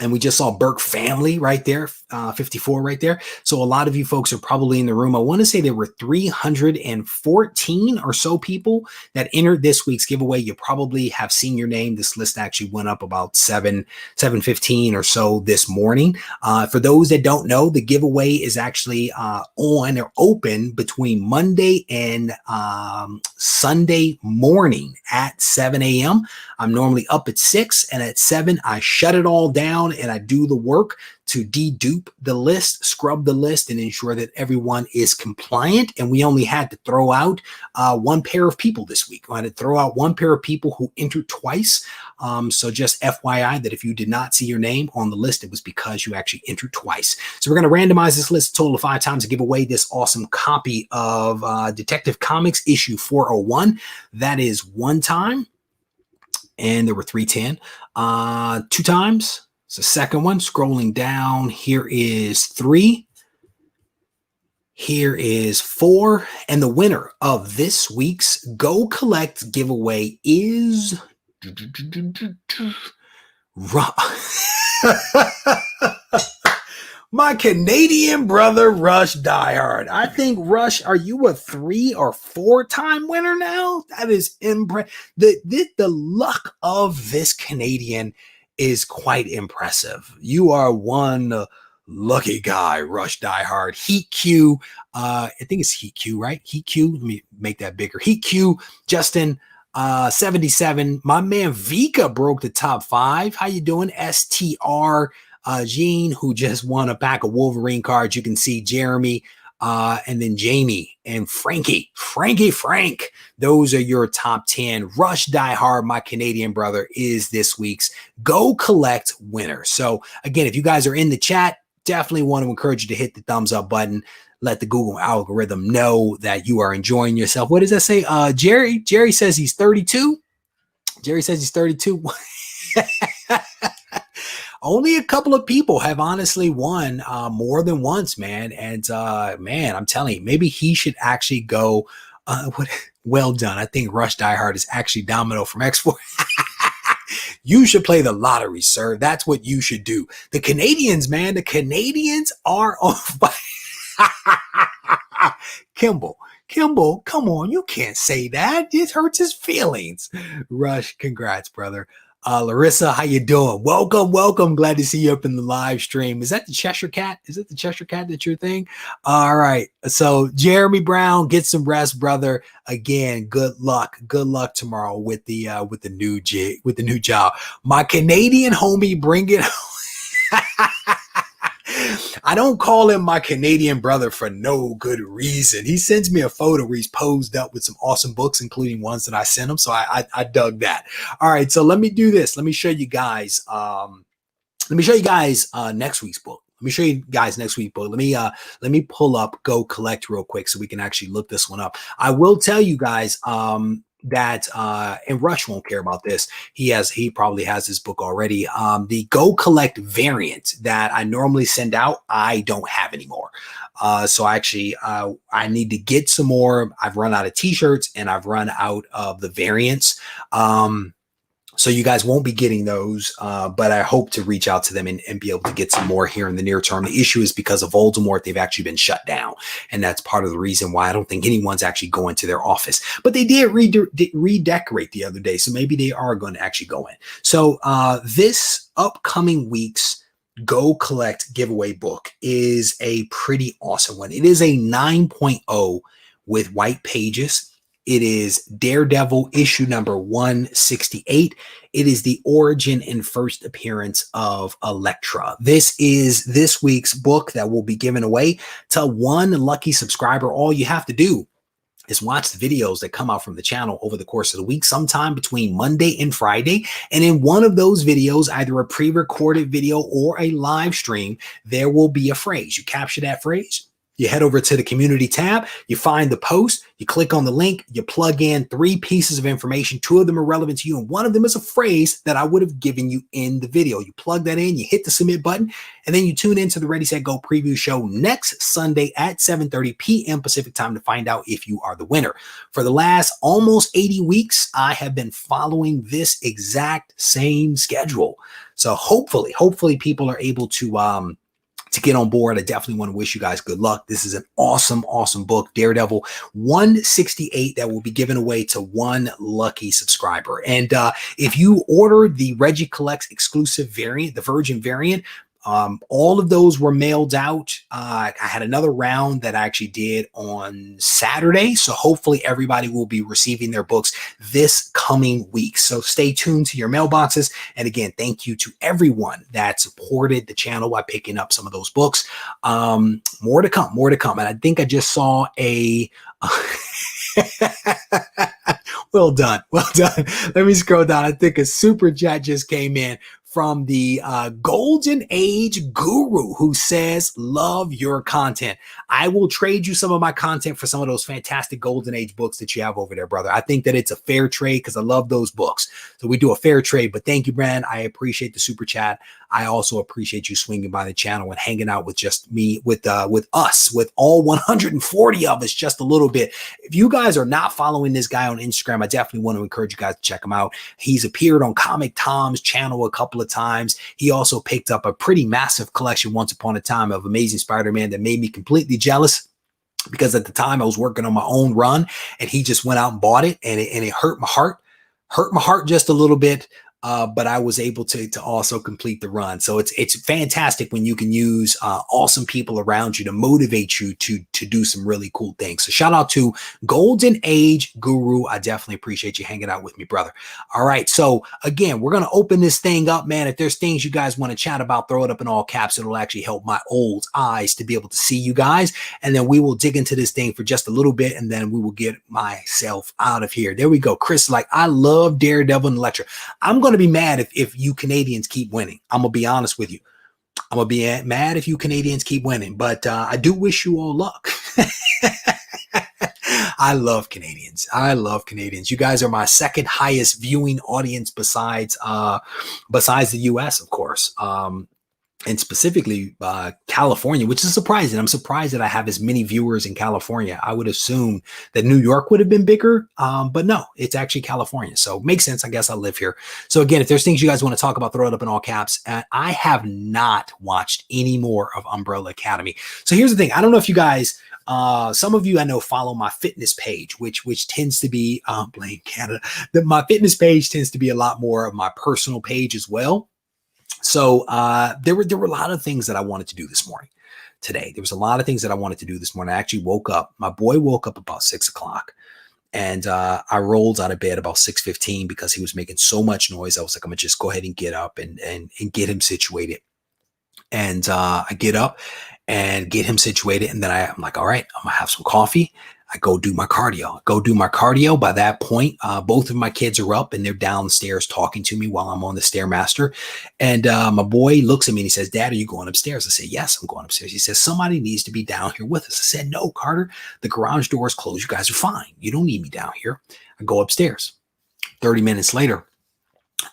[SPEAKER 1] And we just saw Burke family right there, 54 right there. So a lot of you folks are probably in the room. I want to say there were 314 or so people that entered this week's giveaway. You probably have seen your name. This list actually went up about 7:15 or so this morning. For those that don't know, the giveaway is actually on or open between Monday and Sunday morning at 7 a.m. I'm normally up at 6 and at 7, I shut it all down and I do the work to dedupe the list, scrub the list, and ensure that everyone is compliant. And we only had to throw out one pair of people this week. I had to throw out one pair of people who entered twice. So just FYI that if you did not see your name on the list, it was because you actually entered twice. So we're going to randomize this list a total of 5 times to give away this awesome copy of Detective Comics issue 401. That is 1 time. And there were 310. 2 times. It's the second one. Scrolling down, here is 3. Here is 4. And the winner of this week's Go Collect giveaway is my Canadian brother, Rush Diehard. I think, Rush, are you a 3 or 4 time winner now? That is impressive. The luck of this Canadian is quite impressive. You are one lucky guy, Rush Diehard. Heat Q, I think it's Heat Q, right? Heat Q, let me make that bigger. Heat Q, Justin, 77. My man Vika broke the top 5. How you doing? STR, Gene, who just won a pack of Wolverine cards. You can see Jeremy, and then Jamie and Frank. Those are your top 10. Rush Diehard, my Canadian brother, is this week's Go Collect winner. So again, if you guys are in the chat, definitely want to encourage you to hit the thumbs up button. Let the Google algorithm know that you are enjoying yourself. What does that say? Jerry says he's 32. Jerry says he's 32. Only a couple of people have honestly won more than once, man. And man, I'm telling you, maybe he should actually go. Well done. I think Rush Diehard is actually Domino from X4. You should play the lottery, sir. That's what you should do. The Canadians, man, the Canadians are on fire. Kimball, come on. You can't say that. It hurts his feelings. Rush, congrats, brother. Larissa, how you doing? Welcome, welcome. Glad to see you up in the live stream. Is that the Cheshire Cat? Is it the Cheshire Cat that's your thing? All right. So Jeremy Brown, get some rest, brother. Again, good luck. Good luck tomorrow with the new job. My Canadian homie, bring it. I don't call him my Canadian brother for no good reason. He sends me a photo where he's posed up with some awesome books, including ones that I sent him. So I dug that. All right. So let me do this. Let me show you guys. Next week's book. Let me show you guys next week's book. Let me pull up Go Collect real quick so we can actually look this one up. I will tell you guys that and Rush won't care about this. He probably has this book already. The Go Collect variant that I normally send out, I don't have anymore. So actually I need to get some more. I've run out of t-shirts and I've run out of the variants. So you guys won't be getting those, but I hope to reach out to them and be able to get some more here in the near term. The issue is because of Voldemort, they've actually been shut down. And that's part of the reason why I don't think anyone's actually going to their office. But they did redecorate the other day, so maybe they are going to actually go in. So this upcoming week's Go Collect giveaway book is a pretty awesome one. It is a 9.0 with white pages. It is Daredevil issue number 168. It is the origin and first appearance of Elektra. This is this week's book that will be given away to one lucky subscriber. All you have to do is watch the videos that come out from the channel over the course of the week, sometime between Monday and Friday. And in one of those videos, either a pre-recorded video or a live stream, there will be a phrase. You capture that phrase. You head over to the community tab, you find the post, you click on the link, you plug in 3 pieces of information. 2 of them are relevant to you, and one of them is a phrase that I would have given you in the video. You plug that in, you hit the submit button, and then you tune into the Ready, Set, Go preview show next Sunday at 7:30 p.m. Pacific time to find out if you are the winner. For the last almost 80 weeks, I have been following this exact same schedule. So hopefully people are able to get on board. I definitely want to wish you guys good luck. This is an awesome, awesome book, Daredevil 168, that will be given away to one lucky subscriber. And if you order the Regie Collects exclusive variant, the Virgin variant, all of those were mailed out. I had another round that I actually did on Saturday. So hopefully everybody will be receiving their books this coming week. So stay tuned to your mailboxes. And again, thank you to everyone that supported the channel by picking up some of those books. More to come, more to come. And I think I just saw a... Well done. Well done. Let me scroll down. I think a super chat just came in from the Golden Age Guru, who says, love your content. I will trade you some of my content for some of those fantastic Golden Age books that you have over there, brother. I think that it's a fair trade because I love those books. So we do a fair trade. But thank you, Brand. I appreciate the super chat. I also appreciate you swinging by the channel and hanging out with just me, with us, with all 140 of us, just a little bit. If you guys are not following this guy on Instagram, I definitely want to encourage you guys to check him out. He's appeared on Comic Tom's channel a couple of times. He also picked up a pretty massive collection once upon a time of Amazing Spider-Man that made me completely jealous, because at the time I was working on my own run and he just went out and bought it, and it hurt my heart just a little bit. But I was able to also complete the run. So it's fantastic when you can use awesome people around you to motivate you to do some really cool things. So shout out to Golden Age Guru. I definitely appreciate you hanging out with me, brother. All right. So again, we're going to open this thing up, man. If there's things you guys want to chat about, throw it up in all caps. It'll actually help my old eyes to be able to see you guys. And then we will dig into this thing for just a little bit, and then we will get myself out of here. There we go. Chris, like, I love Daredevil and Elektra. I'm going to be mad if you Canadians keep winning. I'm going to be honest with you. I'm going to be mad if you Canadians keep winning, but I do wish you all luck. I love Canadians. I love Canadians. You guys are my second highest viewing audience besides the US, of course. And specifically California, which is surprising. I'm surprised that I have as many viewers in California. I would assume that New York would have been bigger, but no, it's actually California. So makes sense. I guess I live here. So again, if there's things you guys want to talk about, throw it up in all caps. I have not watched any more of Umbrella Academy. So here's the thing. I don't know if you guys Some of you I know follow my fitness page, which tends to be blame Canada. My fitness page tends to be a lot more of my personal page as well. So there were a lot of things that I wanted to do this morning. Today, there was a lot of things that I wanted to do this morning. I actually woke up. My boy woke up about 6 o'clock. And I rolled out of bed about 6:15 because he was making so much noise. I was like, I'm gonna just go ahead and get up and get him situated. And I get up and get him situated. And then I'm like, all right, I'm gonna have some coffee. I go do my cardio. By that point, both of my kids are up and they're downstairs talking to me while I'm on the Stairmaster. And my boy looks at me and he says, Dad, are you going upstairs? I say, yes, I'm going upstairs. He says, somebody needs to be down here with us. I said, no, Carter, the garage door is closed. You guys are fine. You don't need me down here. I go upstairs. 30 minutes later,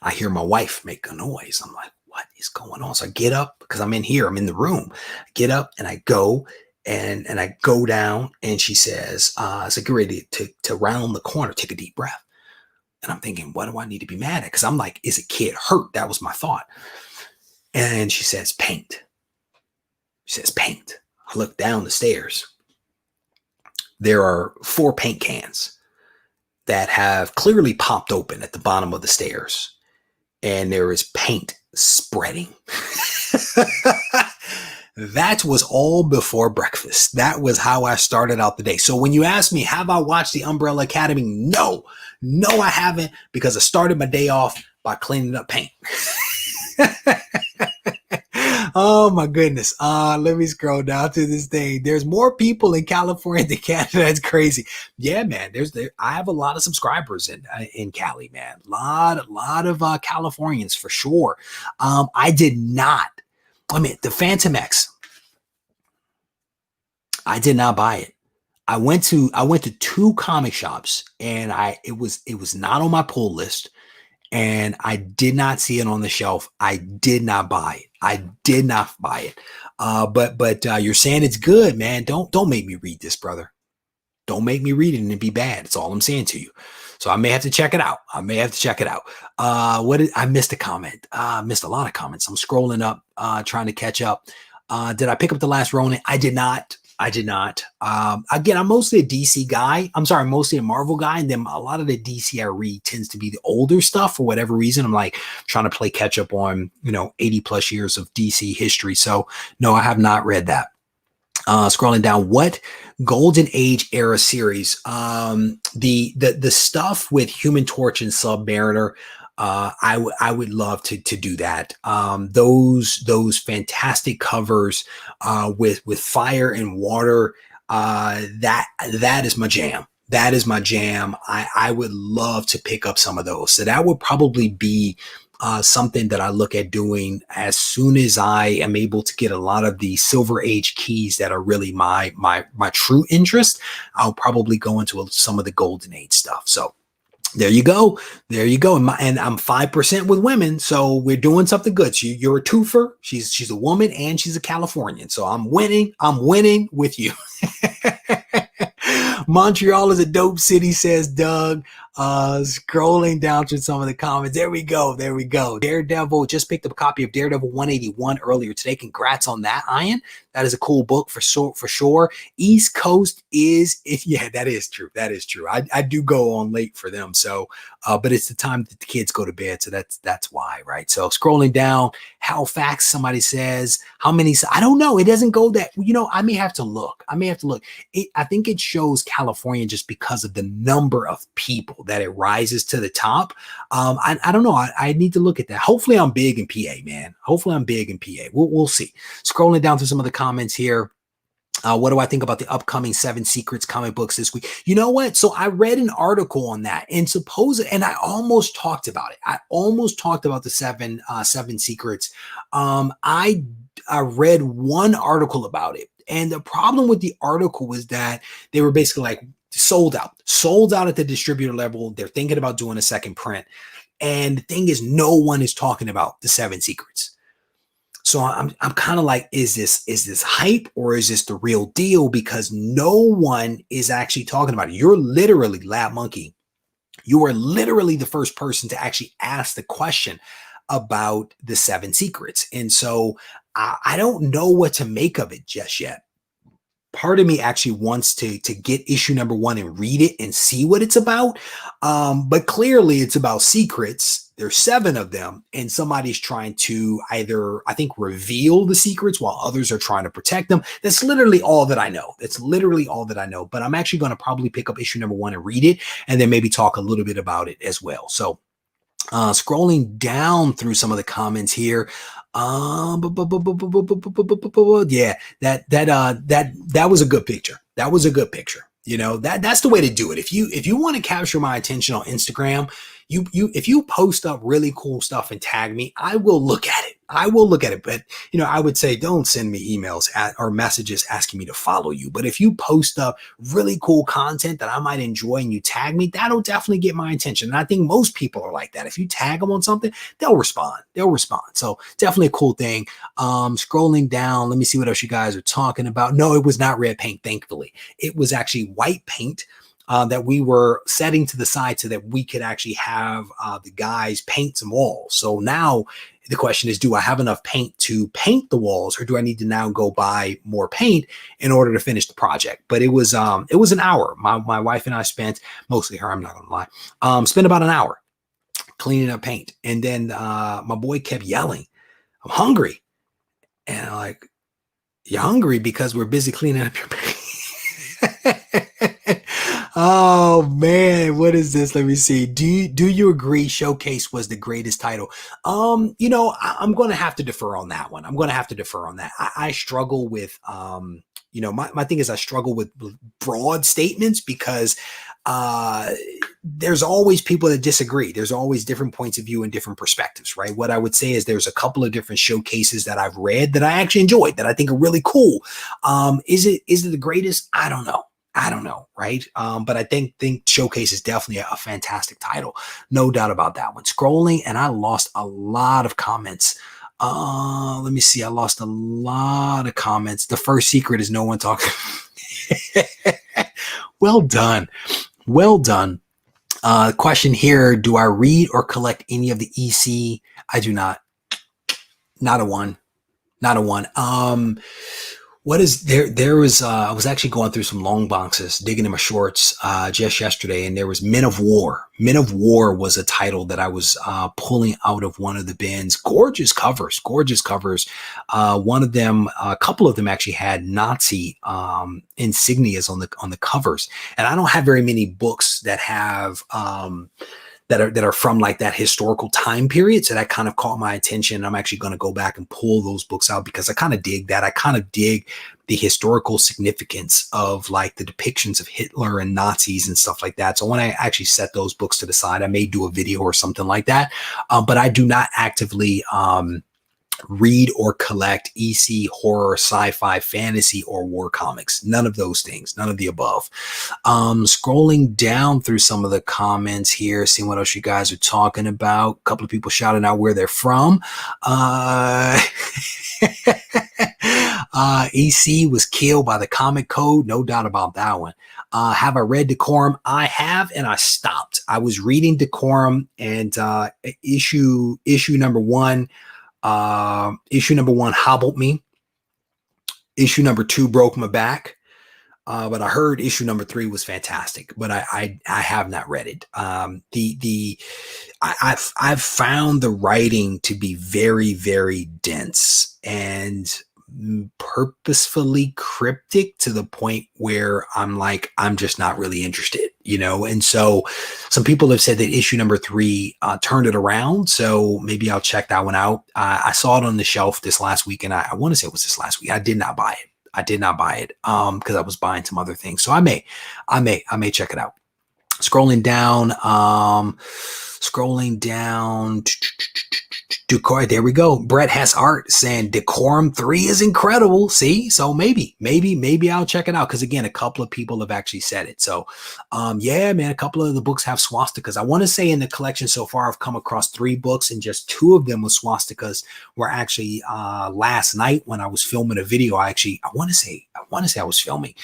[SPEAKER 1] I hear my wife make a noise. I'm like, what is going on? So I get up because I'm in here. I'm in the room. I get up and I go. And I go down and she says, I said, get ready to round the corner, take a deep breath. And I'm thinking, what do I need to be mad at? Because I'm like, is a kid hurt? That was my thought. And she says, paint. She says, paint. I look down the stairs. There are 4 paint cans that have clearly popped open at the bottom of the stairs. And there is paint spreading. That was all before breakfast. That was how I started out the day. So when you ask me, have I watched the Umbrella Academy? No, I haven't, because I started my day off by cleaning up paint. Oh my goodness. Let me scroll down to this thing. There's more people in California than Canada. That's crazy. Yeah, man. I have a lot of subscribers in Cali, man. A lot of Californians for sure. I did not. The Phantom X. I did not buy it. I went to 2 comic shops and it was not on my pull list, and I did not see it on the shelf. I did not buy it. But you're saying it's good, man. Don't make me read this, brother. Don't make me read it and it'd be bad. That's all I'm saying to you. So I may have to check it out. I missed a comment. I missed a lot of comments. I'm scrolling up, trying to catch up. Did I pick up The Last Ronin? I did not. Again, I'm mostly a DC guy. Mostly a Marvel guy. And then a lot of the DC I read tends to be the older stuff for whatever reason. I'm like trying to play catch up on, 80 plus years of DC history. So no, I have not read that. Scrolling down, what Golden Age era series? The stuff with Human Torch and Submariner. I would love to do that. Those fantastic covers with fire and water. That is my jam. That is my jam. I would love to pick up some of those. So that would probably be something that I look at doing as soon as I am able to get a lot of the Silver Age keys that are really my true interest. I'll probably go into some of the Golden Age stuff. So there you go. And I'm 5% with women. So we're doing something good. So you're a twofer. She's a woman and she's a Californian. So I'm winning with you. Montreal is a dope city, says Doug. Scrolling down through some of the comments. There we go. Daredevil, just picked up a copy of Daredevil 181 earlier today. Congrats on that, Ian. That is a cool book for sure. East Coast that is true. I do go on late for them. So, but it's the time that the kids go to bed. So that's why, right? So scrolling down, Halifax, somebody says, how many? I don't know. It doesn't go that, I may have to look. I think it shows California just because of the number of people that it rises to the top. I don't know. I need to look at that. Hopefully I'm big in PA, man. We'll see. Scrolling down through some of the comments here. What do I think about the upcoming 7 Secrets comic books this week? You know what? So I read an article on that and I almost talked about it. I almost talked about the 7 Secrets. I read one article about it. And the problem with the article was that they were basically like sold out at the distributor level. They're thinking about doing a second print. And the thing is, no one is talking about the 7 Secrets. So I'm kind of like, is this hype or is this the real deal? Because no one is actually talking about it. You're literally, Lab Monkey, you are literally the first person to actually ask the question about the 7 Secrets. And so I don't know what to make of it just yet. part of me actually wants to get issue number 1 and read it and see what it's about. But clearly it's about secrets. There's 7 of them, and somebody's trying to either, I think, reveal the secrets while others are trying to protect them. That's literally all that I know. That's literally all that I know. But I'm actually going to probably pick up issue number 1 and read it, and then maybe talk a little bit about it as well. So scrolling down through some of the comments here. Yeah, that was a good picture. That was a good picture. You know, that's the way to do it. If you want to capture my attention on Instagram, if you post up really cool stuff and tag me, I will look at it. I will look at it. But, you know, I would say don't send me emails or messages asking me to follow you. But if you post up really cool content that I might enjoy and you tag me, that'll definitely get my attention. And I think most people are like that. If you tag them on something, they'll respond. They'll respond. So definitely a cool thing. Scrolling down, let me see what else you guys are talking about. No, it was not red paint, thankfully. It was actually white paint. That we were setting to the side so that we could actually have the guys paint some walls. So now the question is, do I have enough paint to paint the walls, or do I need to now go buy more paint in order to finish the project? But it was an hour. My wife and I spent, mostly her, I'm not gonna lie, spent about an hour cleaning up paint. And then my boy kept yelling, "I'm hungry." And I'm like, "You're hungry because we're busy cleaning up your paint." Oh man, what is this? Let me see. Do you agree Showcase was the greatest title? You know, I'm going to have to defer on that one. I'm going to have to defer on that. I struggle with, you know, my thing is I struggle with broad statements because there's always people that disagree. There's always different points of view and different perspectives, right? What I would say is there's a couple of different showcases that I've read that I actually enjoyed, that I think are really cool. Is it the greatest? I don't know. Right? But I think Showcase is definitely a fantastic title. No doubt about that one. Scrolling, and I lost a lot of comments. Let me see. I lost a lot of comments. The first secret is no one talking. Well done. Well done. Question here. Do I read or collect any of the EC? I do not. Not a one. Not a one. What is there? There was, I was actually going through some long boxes, digging in my shorts, just yesterday, and there was Men of War. Men of War was a title that I was, pulling out of one of the bins. Gorgeous covers, gorgeous covers. One of them, a couple of them actually had Nazi, insignias on the covers. And I don't have very many books that have, that are from like that historical time period. So that kind of caught my attention. I'm actually going to go back and pull those books out because I kind of dig that. I kind of dig the historical significance of like the depictions of Hitler and Nazis and stuff like that. So when I actually set those books to the side, I may do a video or something like that. But I do not actively, read or collect EC, horror, sci-fi, fantasy, or war comics. None of those things, none of the above. Scrolling down through some of the comments here, seeing what else you guys are talking about. A couple of people shouting out where they're from. EC was killed by the comic code. No doubt about that one. Have I read Decorum? I have, and I stopped. I was reading Decorum, and issue number 1, hobbled me. Issue number 2 broke my back. But I heard issue number 3 was fantastic, but I have not read it. I've found the writing to be very, very dense and purposefully cryptic to the point where I'm like, I'm just not really interested, you know? And so some people have said that issue number 3 turned it around. So maybe I'll check that one out. I saw it on the shelf this last week, and I want to say it was this last week. I did not buy it. Because I was buying some other things. So I may check it out. Scrolling down. Decorum, there we go. Brett has art saying Decorum 3 is incredible. See, so maybe I'll check it out, because again, a couple of people have actually said it. So, yeah, man, a couple of the books have swastikas. I want to say in the collection so far, I've come across 3 books, and just 2 of them with swastikas were actually last night when I was filming a video. I want to say I was filming.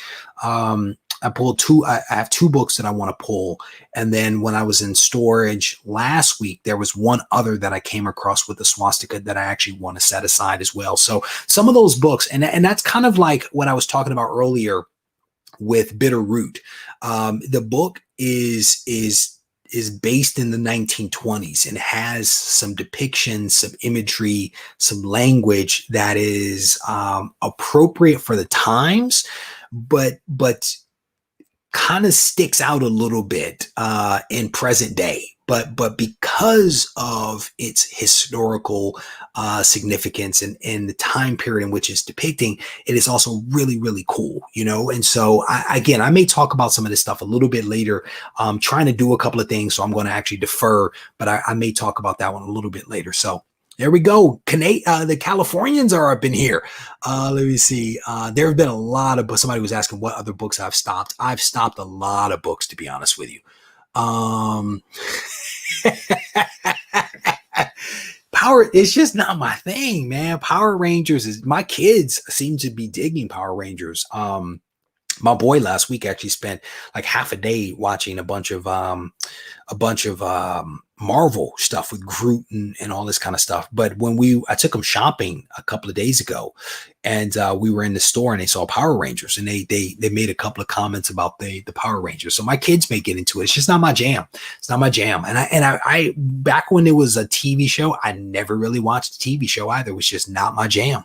[SPEAKER 1] I pulled 2. I have 2 books that I want to pull. And then when I was in storage last week, there was one other that I came across with with a swastika that I actually want to set aside as well. So some of those books, and that's kind of like what I was talking about earlier with Bitter Root. The book is based in the 1920s and has some depictions, some imagery, some language that is appropriate for the times, but kind of sticks out a little bit in present day. But because of its historical significance and the time period in which it's depicting, it is also really, really cool, you know? And so again, I may talk about some of this stuff a little bit later. I'm trying to do a couple of things, so I'm going to actually defer, but I may talk about that one a little bit later. So there we go. The Californians are up in here. Let me see. There have been a lot of books. Somebody was asking what other books I've stopped. I've stopped a lot of books, to be honest with you. Power, it's just not my thing, man. Power Rangers is, my kids seem to be digging Power Rangers. My boy last week actually spent like half a day watching a bunch of Marvel stuff with Groot and all this kind of stuff. But when I took him shopping a couple of days ago, and we were in the store and they saw Power Rangers, and they made a couple of comments about the Power Rangers. So my kids may get into it. It's just not my jam. It's not my jam. And I back when it was a TV show, I never really watched a TV show either. It was just not my jam.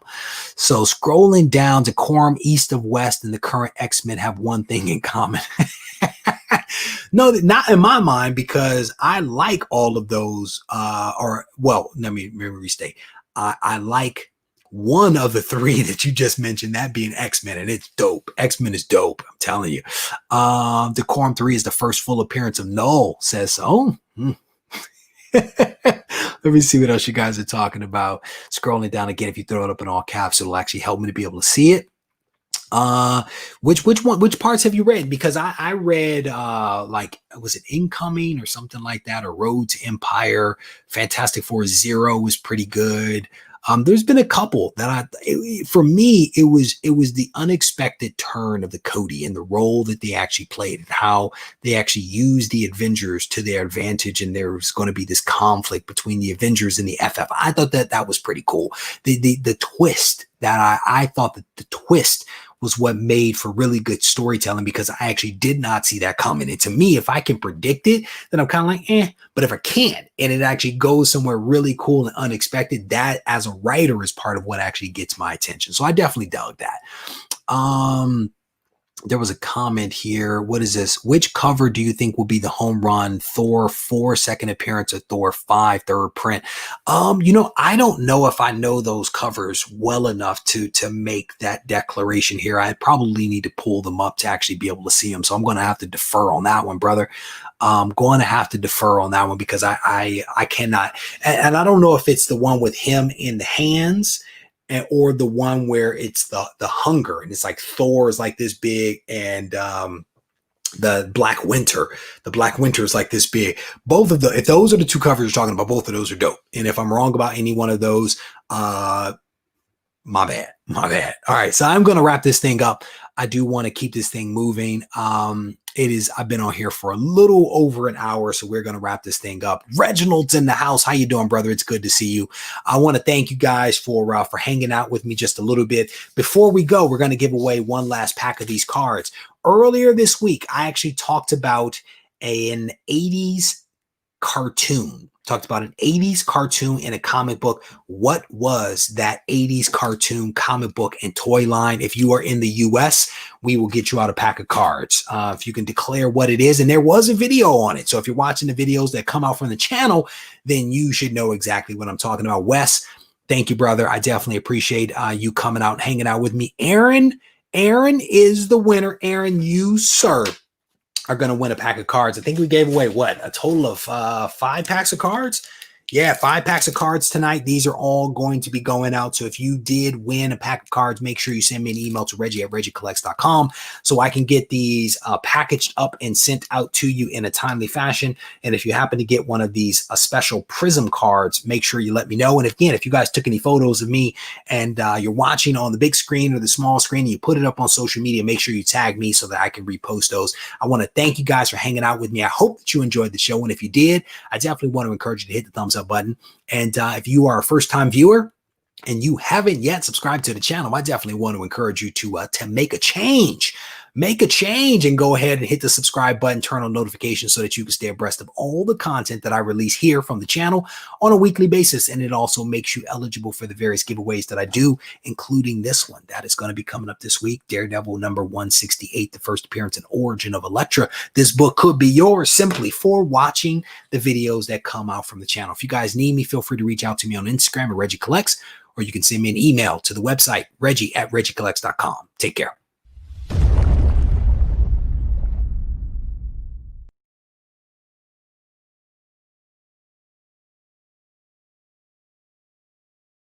[SPEAKER 1] So scrolling down, Decorum, East of West, and the current X-Men have one thing in common. No, not in my mind, because I like all of those. Let me restate. I like one of the three that you just mentioned, that being X-Men, and it's dope. X-Men is dope, I'm telling you. Decorum 3 is the first full appearance of Null, says so. Let me see what else you guys are talking about. Scrolling down again, if you throw it up in all caps, it'll actually help me to be able to see it. Which parts have you read? Because I read like, was it Incoming or something like that, or Road to Empire? Fantastic Four Zero was pretty good. There's been a couple that for me, it was the unexpected turn of the Cody and the role that they actually played, and how they actually used the Avengers to their advantage. And there was going to be this conflict between the Avengers and the FF. I thought that was pretty cool. The twist that I thought that the twist was what made for really good storytelling, because I actually did not see that coming. And to me, if I can predict it, then I'm kind of like, but if I can't, and it actually goes somewhere really cool and unexpected, that as a writer is part of what actually gets my attention. So I definitely dug that. There was a comment here. What is this? Which cover do you think will be the home run? Thor 4 second appearance, or Thor 5 third print? I don't know if I know those covers well enough to make that declaration here. I probably need to pull them up to actually be able to see them. So I'm going to have to defer on that one, brother. I'm going to have to defer on that one, because I cannot. And I don't know if it's the one with him in the hands, or the one where it's the hunger, and it's like Thor is like this big, and the Black Winter is like this big. Both of if those are the two covers you're talking about, both of those are dope. And if I'm wrong about any one of those, my bad. All right, so I'm going to wrap this thing up. I do want to keep this thing moving. I've been on here for a little over an hour, so we're going to wrap this thing up. Reginald's in the house. How you doing, brother? It's good to see you. I want to thank you guys for hanging out with me just a little bit. Before we go, we're going to give away one last pack of these cards. Earlier this week, I actually talked about an 80s cartoon. Talked about an 80s cartoon in a comic book. What was that 80s cartoon comic book and toy line? If you are in the US, we will get you out a pack of cards. If you can declare what it is, and there was a video on it. So if you're watching the videos that come out from the channel, then you should know exactly what I'm talking about. Wes, thank you, brother. I definitely appreciate you coming out and hanging out with me. Aaron is the winner. Aaron, you, sir, are going to win a pack of cards. I think we gave away a total of 5 packs of cards. Yeah, 5 packs of cards tonight. These are all going to be going out. So if you did win a pack of cards, make sure you send me an email to Regie@RegieCollects.com so I can get these packaged up and sent out to you in a timely fashion. And if you happen to get one of these special Prism cards, make sure you let me know. And again, if you guys took any photos of me and you're watching on the big screen or the small screen, and you put it up on social media, make sure you tag me so that I can repost those. I want to thank you guys for hanging out with me. I hope that you enjoyed the show. And if you did, I definitely want to encourage you to hit the thumbs up up button. And if you are a first-time viewer and you haven't yet subscribed to the channel, I definitely want to encourage you to make a change. Make a change and go ahead and hit the subscribe button, turn on notifications so that you can stay abreast of all the content that I release here from the channel on a weekly basis. And it also makes you eligible for the various giveaways that I do, including this one that is going to be coming up this week. Daredevil number 168, the first appearance and origin of Elektra. This book could be yours simply for watching the videos that come out from the channel. If you guys need me, feel free to reach out to me on Instagram at Regie Collects, or you can send me an email to the website, Regie@RegieCollects.com. Take care.